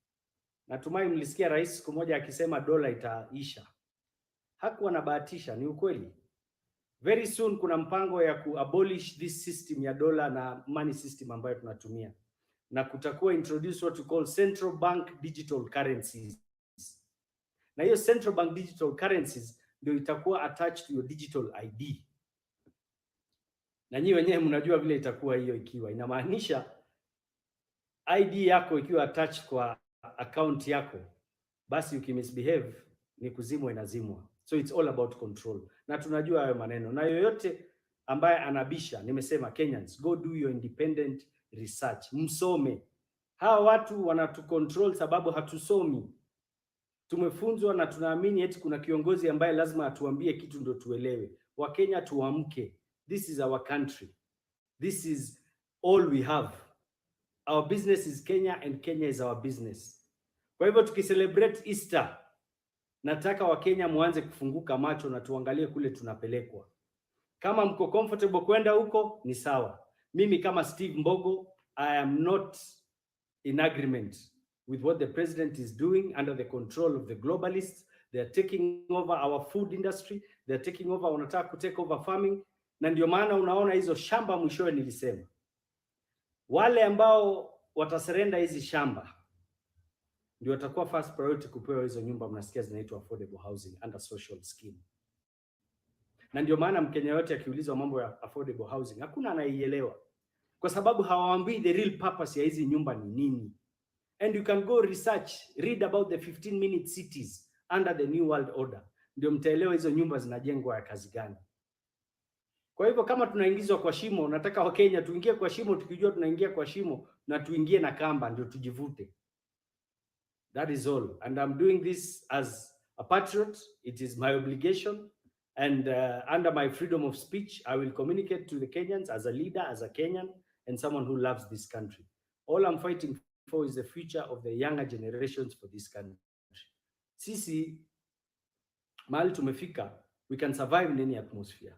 Natumai mlisikia rais siku moja akisema dola itaisha. Hakuwa anabahatisha, ni ukweli. Very soon kuna mpango ya kuabolish this system ya dola na money system ambayo tunatumia, na kutakuwa introduce what we call central bank digital currencies. Na hiyo central bank digital currencies ndio itakuwa attached to your digital ID. Na nyinyi wenyewe mnajua vile itakuwa hiyo, ikiwa inamaanisha ID yako ikiwa attached kwa account yako, basi ukimisbehave ni kuzimwa, inazimwa. So it's all about control. Na tunajua hayo maneno. Na yoyote ambaye anabisha, nimesema Kenyans, go do your independent research. Msome. Hawa watu wanatucontrol sababu hatusomi. Tumefunzwa na tunaamini eti kuna kiongozi ambaye lazima atuambie kitu ndio tuelewe. Wakenya tuamke. This is our country. This is all we have. Our business is Kenya and Kenya is our business. Kwa hivyo tukicelebrate Easter, nataka Wakenya muanze kufunguka macho na tuangalie kule tunapelekwa. Kama mko comfortable kwenda huko ni sawa. Mimi kama Steve Mbogo, I am not in agreement with what the president is doing under the control of the globalists. They are taking over our food industry. They are taking over, wanataka kutake over farming. Na ndio maana unaona hizo shamba, mwishowe nilisema wale ambao watasurrenda hizi shamba ndio watakuwa first priority kupewa hizo nyumba mnasikia zinaitwa affordable housing under social scheme. Na ndio maana Mkenya yote akiulizwa mambo ya affordable housing hakuna anaielewa, kwa sababu hawaambii the real purpose ya hizi nyumba ni nini. And you can go research, read about the 15-minute cities under the New World Order, ndio mtaelewa hizo nyumba zinajengwa ya kazi gani. Kwa hivyo kama tunaingizwa kwa shimo, nataka Wakenya tuingie kwa shimo tukijua tunaingia kwa shimo, na tuingie na kamba ndio tujivute. That is all. And I'm doing this as a patriot. It is my obligation. And under my freedom of speech, I will communicate to the Kenyans as a leader, as a Kenyan, and someone who loves this country. All I'm fighting for is the future of the younger generations for this country. Sisi, mahali tumefika, we can survive in any atmosphere.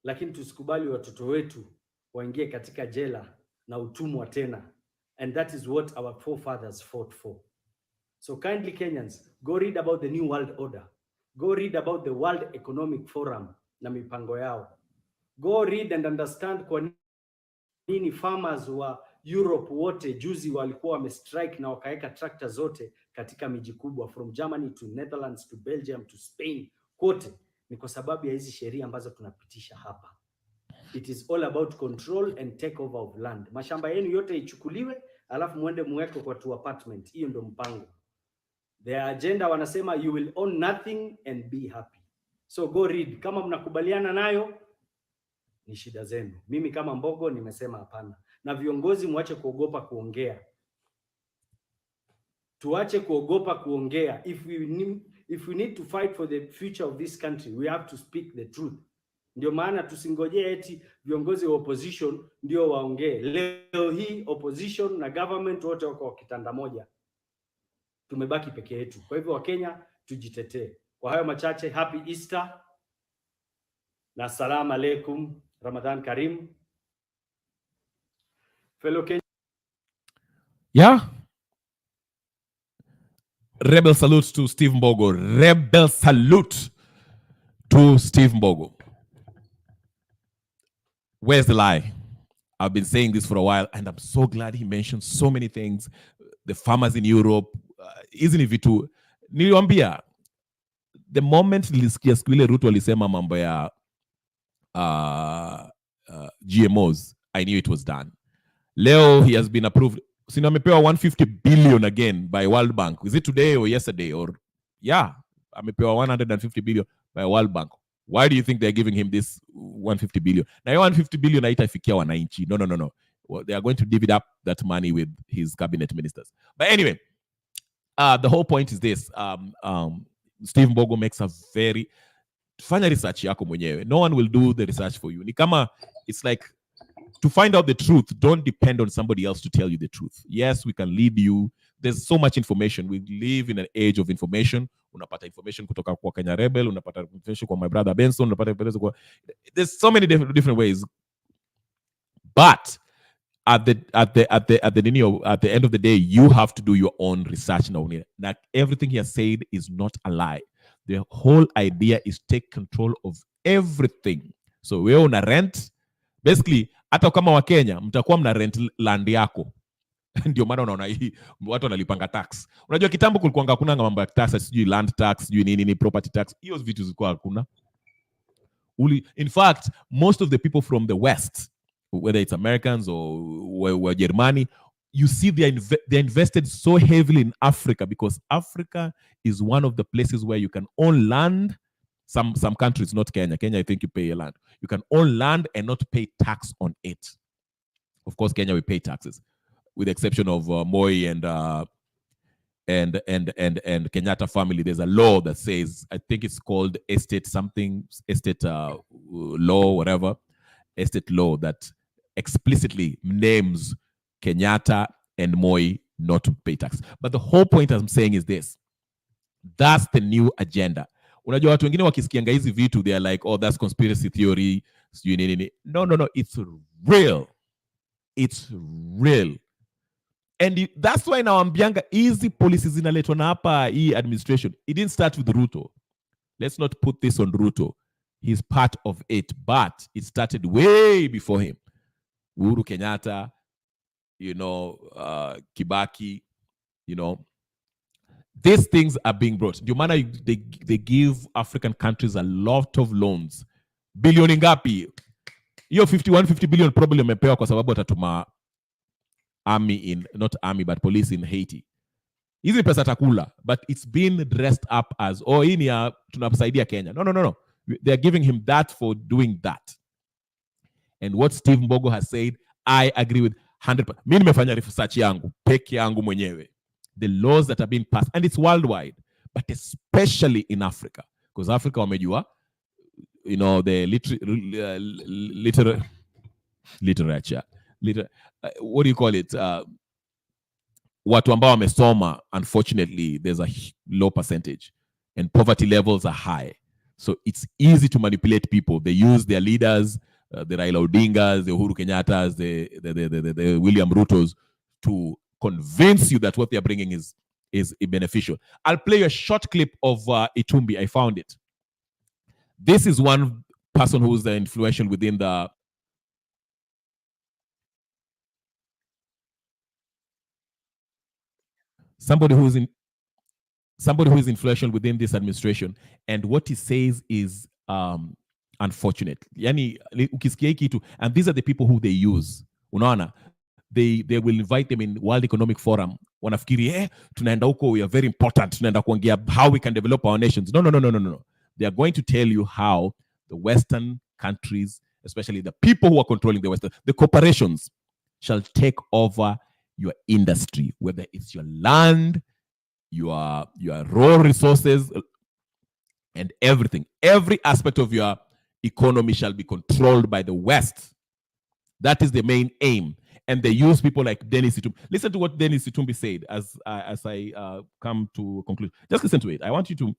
Lakini tusikubali watoto wetu waingie katika jela na utumwa tena. And that is what our forefathers fought for. So kindly Kenyans, go read about the New World Order. Go read about the World Economic Forum na mipango yao. Go read and understand kwa nini farmers wa Europe wote juzi walikuwa wamestrike na wakaweka tractor zote katika miji kubwa from Germany to Netherlands to Belgium to Spain. Kote ni kwa sababu ya hizi sheria ambazo tunapitisha hapa. It is all about control and takeover of land. Mashamba yenu yote ichukuliwe, alafu muende muweke kwa tu apartment. Hiyo ndio mpango. Their agenda wanasema you will own nothing and be happy. So go read. Kama mnakubaliana nayo ni shida zenu. Mimi kama Mbogo nimesema hapana. Na viongozi muache kuogopa kuongea. Tuache kuogopa kuongea. If we need to fight for the future of this country, we have to speak the truth. Ndio maana tusingojee eti viongozi wa opposition ndio waongee. Leo hii opposition na government wote wako kitanda moja. Tumebaki peke yetu. Kwa hivyo Wakenya tujitetee. Kwa hayo machache, happy Easter na salamu alaikum, Ramadan Karim. Fellow Kenya. Yeah. Rebel salute to Steve Mbogo. Rebel salute to Steve Mbogo. Where's the lie? I've been saying this for a while, and I'm so glad he mentioned so many things. The farmers in Europe, isn't it too? Niliwambia, the moment nilisikia siku ile Ruto alisema mambo ya GMOs, I knew it was done. Leo he has been approved. Sina amepewa 150 billion again by World Bank. Is it today or yesterday? Or yeah, amepewa 150 billion by World Bank. Why do you think they're giving him this 150 billion? Now 150 billion haitafikia wananchi. No. Well, they are going to divvy up that money with his cabinet ministers. But anyway, the whole point is this. Steve Mbogo makes a very fanya research yako mwenyewe. No one will do the research for you. Ni kama, it's like, to find out the truth, don't depend on somebody else to tell you the truth. Yes, we can lead you. There's so much information. We live in an age of information. Unapata information kutoka kwa Kenya Rebel, unapata information kwa my brother Benson, unapata information kwa... There's so many different ways. But at the end of the day, you have to do your own research now. Like everything he has said is not a lie. The whole idea is take control of everything. So wewe una rent. Basically, hata kama wa Kenya, mtakuwa mna rent land yako. Ndio maana unaona hii watu wanalipanga tax. Unajua kitambo kulikuwa hakuna mambo ya tax, sijui land tax, sijui nini property tax. Hiyo vitu zilikuwa hakuna. In fact, most of the people from the West, whether it's Americans or Germany, you see they're invested so heavily in Africa because Africa is one of the places where you can own land. Some countries, not Kenya. Kenya, I think you pay a land. You can own land and not pay tax on it. Of course, Kenya we pay taxes, with the exception of Moi and Kenyatta family. There's a law that says, I think it's called estate law, whatever, estate law that explicitly names Kenyatta and Moi not to pay tax. But the whole point I'm saying is this: that's the new agenda. Unajua watu wengine wakisikianga hizi vitu, they are like, oh, that's conspiracy theory. No. It's real. It's real. And that's why nawaambianga easy policies zinaletwa na hapa hii administration. It didn't start with Ruto. Let's not put this on Ruto. He's part of it, but it started way before him. Uhuru Kenyatta, Kibaki, these things are being brought. Ndio maana they give African countries a lot of loans Bilioni ngapi? Hiyo 50 billion probably wamepewa kwa sababu watatuma army in, not army but police in Haiti. Hizi pesa takula, but it's been dressed up as, oh, hii ni ya tunasaidia Kenya. No. They're giving him that for doing that. And what Steve Mbogo has said, I agree with 100%. Mimi nimefanya research yangu, peke yangu mwenyewe. The laws that are being passed, and it's worldwide, but especially in Africa. Because Africa wamejua, you know, the literature, what do you call it? Watu ambao wamesoma, unfortunately, there's a low percentage. And poverty levels are high. So it's easy to manipulate people. They use their leaders, the Raila Odingas, the Uhuru Kenyatas, the William Rutos, to convince you that what they're bringing is beneficial. I'll play a short clip of Itumbi. I found it. This is one person who's influential within the... Somebody who is influential within this administration, and what he says is unfortunate. Yani, ukisikia hiki tu, and these are the people who they use. Unaona, they will invite them in World Economic Forum. Wanafikiri, tunaenda huko, we are very important. Tunaenda kuongea how we can develop our nations. No. They are going to tell you how the Western countries, especially the people who are controlling the Western, the corporations, shall take over your industry, whether it's your land, your raw resources, and everything. Every aspect of your economy shall be controlled by the West. That is the main aim. And they use people like Dennis Itumbi. Listen to what Dennis Itumbi said as I come to a conclusion. Just listen to it. I want you to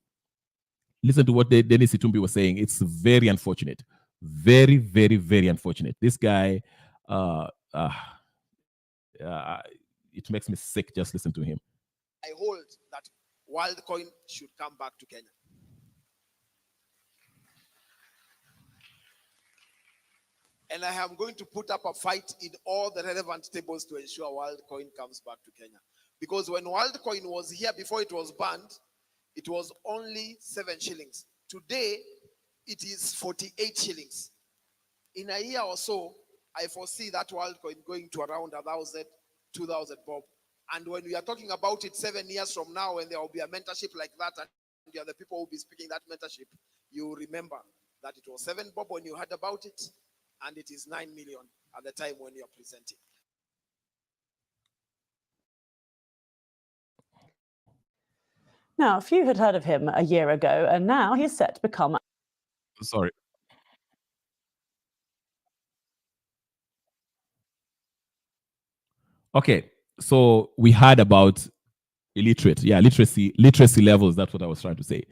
listen to what Dennis Itumbi was saying. It's very unfortunate. Very, very, very unfortunate. This guy, it makes me sick. Just listen to him. I hold that WorldCoin should come back to Kenya. And I am going to put up a fight in all the relevant tables to ensure WorldCoin comes back to Kenya. Because when WorldCoin was here before it was banned, it was only 7 shillings. Today, it is 48 shillings. In a year or so, I foresee that WorldCoin going to around 1,000, 2,000 bob. And when we are talking about it 7 years from now, when there will be a mentorship like that, and the other people will be speaking that mentorship, you remember that it was 7 bob when you heard about it, and it is 9 million at the time when you're presenting. Now, a few had heard of him a year ago, and now he's set to become... Sorry. Okay, so we heard about literacy levels. That's what I was trying to say.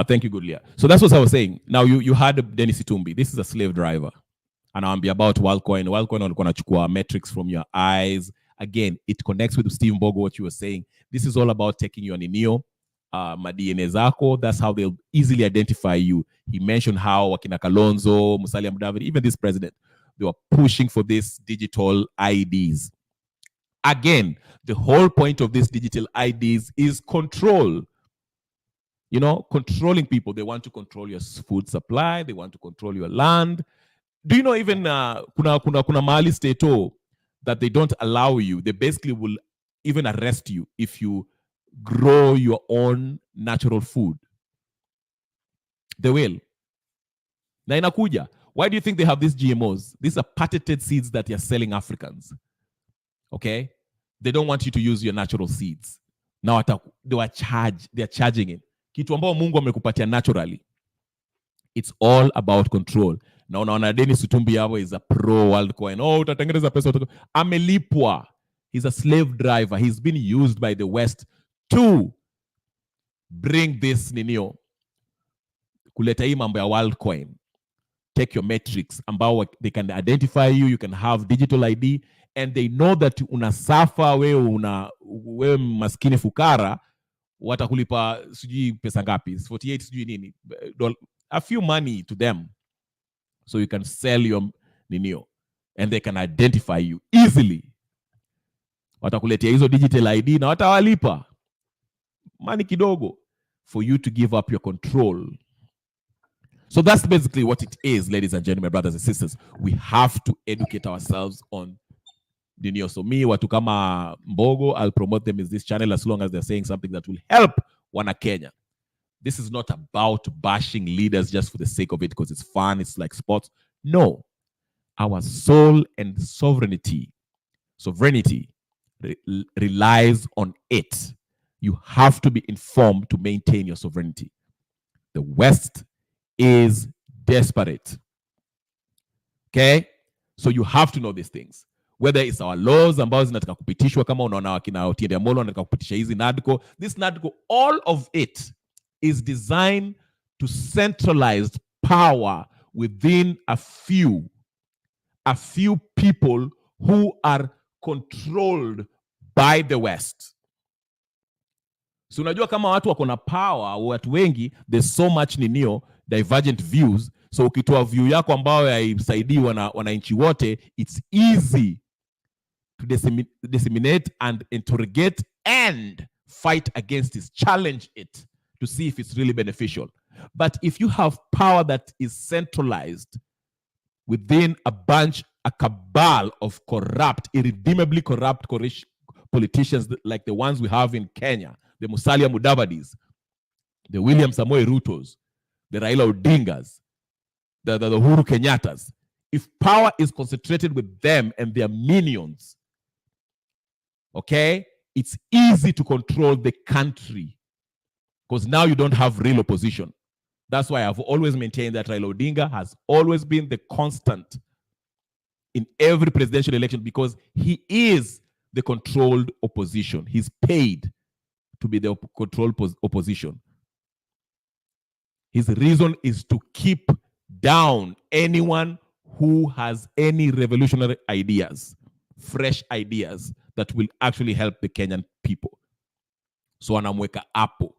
Thank you, Goodlia. So that's what I was saying. Now you heard Dennis Itumbi. This is a slave driver. And I'll be about WorldCoin. WorldCoin are going to metrics from your eyes. Again, it connects with Steve Mbogo, what you were saying. This is all about taking your Ninio, madine zako. That's how they'll easily identify you. He mentioned how Wakina Kalonzo, Musalia Mudavadi, even this president, they were pushing for these digital IDs. Again, the whole point of these digital IDs is control. You know, controlling people. They want to control your food supply. They want to control your land. Do you know even kuna Mali stato that they don't allow you? They basically will even arrest you if you grow your own natural food. They will. Na inakuja. Why do you think they have these GMOs? These are patented seeds that you're selling Africans. Okay? They don't want you to use your natural seeds. Now they're charging it. Kitu ambao Mungu amekupatia naturally. It's all about control. Na unaona Dennis Itumbi hapo is a pro WorldCoin. Oh, utatengeneza pesa. Amelipwa. He's a slave driver. He's been used by the West to bring this ninio. Kuleta hii mambo ya WorldCoin. Take your metrics ambao they can identify you. You can have digital ID. And they know that unasafa wewe maskini fukara watakulipa sijui pesa ngapi 48 sijui nini a few money to them so you can sell your ninio and they can identify you easily. Watakuletea hizo digital ID na watawalipa money kidogo for you to give up your control. So that's basically what it is, ladies and gentlemen, brothers and sisters. We have to educate ourselves on Dinio. So me, watu kama Mbogo, I'll promote them in this channel as long as they're saying something that will help wana Kenya. This is not about bashing leaders just for the sake of it because it's fun, it's like sports. No. Our soul and sovereignty relies on it. You have to be informed to maintain your sovereignty. The West is desperate. Okay? So you have to know these things. Whether it's our laws ambazo zinataka kupitishwa kama unaona wakina Otiende Amolo wanataka kupitisha hizi NADCO, this NADCO, all of it is designed to centralize power within a few people who are controlled by the West. So unajua kama watu wako na power, watu wengi, there's so much divergent views. So ukitoa view yako ambayo haisaidii wananchi wote, it's easy to disseminate and interrogate and fight against it, challenge it to see if it's really beneficial. But if you have power that is centralized within a cabal of corrupt, irredeemably corrupt politicians like the ones we have in Kenya, the Musalia Mudavadis, the William Samoei Rutos, the Raila Odingas, the Uhuru Kenyatas, if power is concentrated with them and their minions, okay, it's easy to control the country because now you don't have real opposition. That's why I've always maintained that Raila Odinga has always been the constant in every presidential election because he is the controlled opposition. He's paid to be the controlled opposition. His reason is to keep down anyone who has any revolutionary ideas, fresh ideas that will actually help the Kenyan people. So anamweka hapo.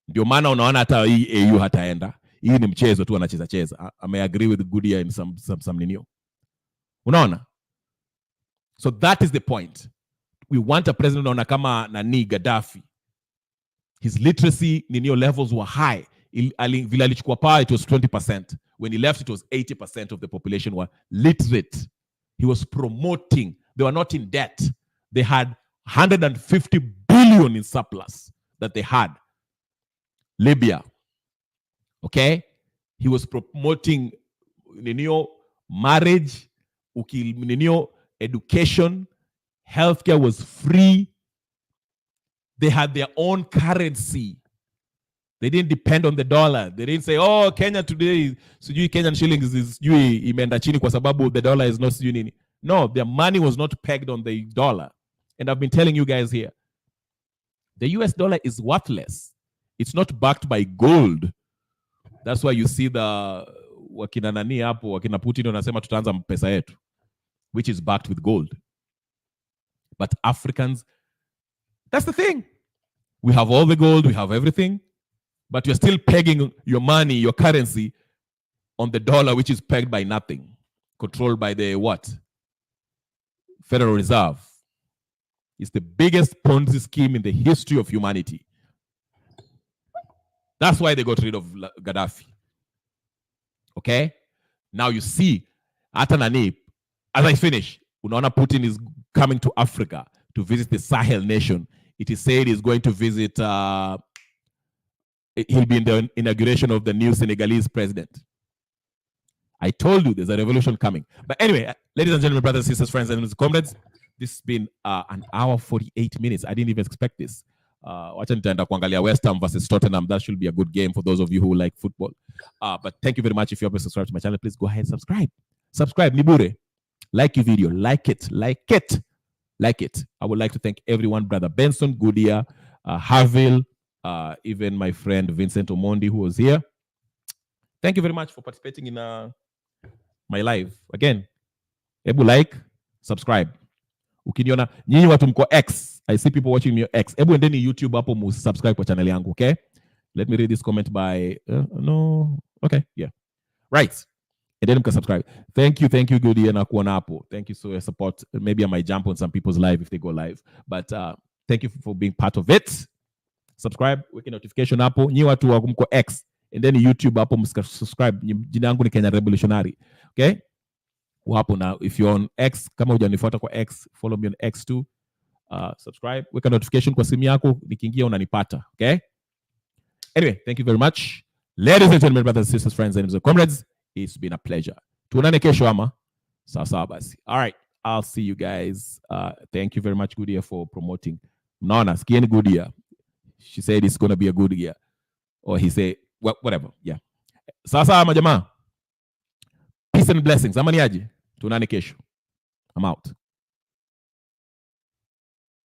Ndio maana unaona hata hii AU hataenda. Hii ni mchezo tu anacheza. I may agree with Goodia in some ninio. Unaona? So that is the point. We want a president unaona kama nani Gaddafi. His literacy ninio levels were high. Vile alichukua power, it was 20%. When he left, it was 80% of the population were literate. He was promoting. They were not in debt. They had 150 billion in surplus that they had. Libya. Okay? He was promoting marriage, education, healthcare was free. They had their own currency. They didn't depend on the dollar. They didn't say, oh, Kenya today, sijui Kenyan shillings is sijui imeenda chini kwa sababu the dollar is not sijui nini. No, their money was not pegged on the dollar. And I've been telling you guys here, the US dollar is worthless. It's not backed by gold. That's why you see the wakina nani hapo, wakina Putin wanasema tutaanza pesa yetu, which is backed with gold. But Africans, that's the thing. We have all the gold, we have everything, but you're still pegging your money, your currency on the dollar, which is pegged by nothing, controlled by the what? Federal Reserve. It's the biggest Ponzi scheme in the history of humanity. That's why they got rid of Gaddafi. Okay? Now you see, Atanani, as I finish, unaona Putin is coming to Africa to visit the Sahel nation. It is said he's going to visit, he'll be in the inauguration of the new Senegalese president. I told you there's a revolution coming. But anyway, ladies and gentlemen, brothers, sisters, friends, and comrades, this has been an hour 48 minutes. I didn't even expect this. Wacha nitaenda kuangalia West Ham versus Tottenham. That should be a good game for those of you who like football. But thank you very much. If you haven't subscribed to my channel, please go ahead and subscribe. Subscribe, Nibure. Like your video. Like it. Like it. Like it. I would like to thank everyone, Brother Benson, Goodia, Harville, even my friend Vincent Omondi, who was here. Thank you very much for participating in my live. Again, ebu like, subscribe. Ukiniona nyinyi watu mko X, I see people watching me X. Ebu endeni YouTube hapo mu subscribe kwa channel yangu, okay? Let me read this comment by no. Okay, yeah. Right. And then you can subscribe. Thank you, Goody na kuona hapo. Thank you for your support. Maybe I might jump on some people's live if they go live, but thank you for being part of it. Subscribe, weke notification hapo. Nyi watu wa mko X, and then YouTube hapo subscribe. Jina yangu ni Kenya Revolutionary. Okay? Hapo now, if you're on X, kama hujanifuata kwa X, follow me on X too. Subscribe, weka notification kwa simu yako, nikiingia unanipata. Okay? Anyway, thank you very much. Ladies and gentlemen, brothers and sisters, friends and comrades, it's been a pleasure. Tuonane kesho ama. Sawa basi. All right, I'll see you guys. Thank you very much, Goodyear, for promoting. Nona, skieni Goodyear. She said it's going to be a good year. Or he said, well, whatever. Yeah. Sawa majamaa. Peace and blessings. Amani aje. Tuonane kesho. I'm out.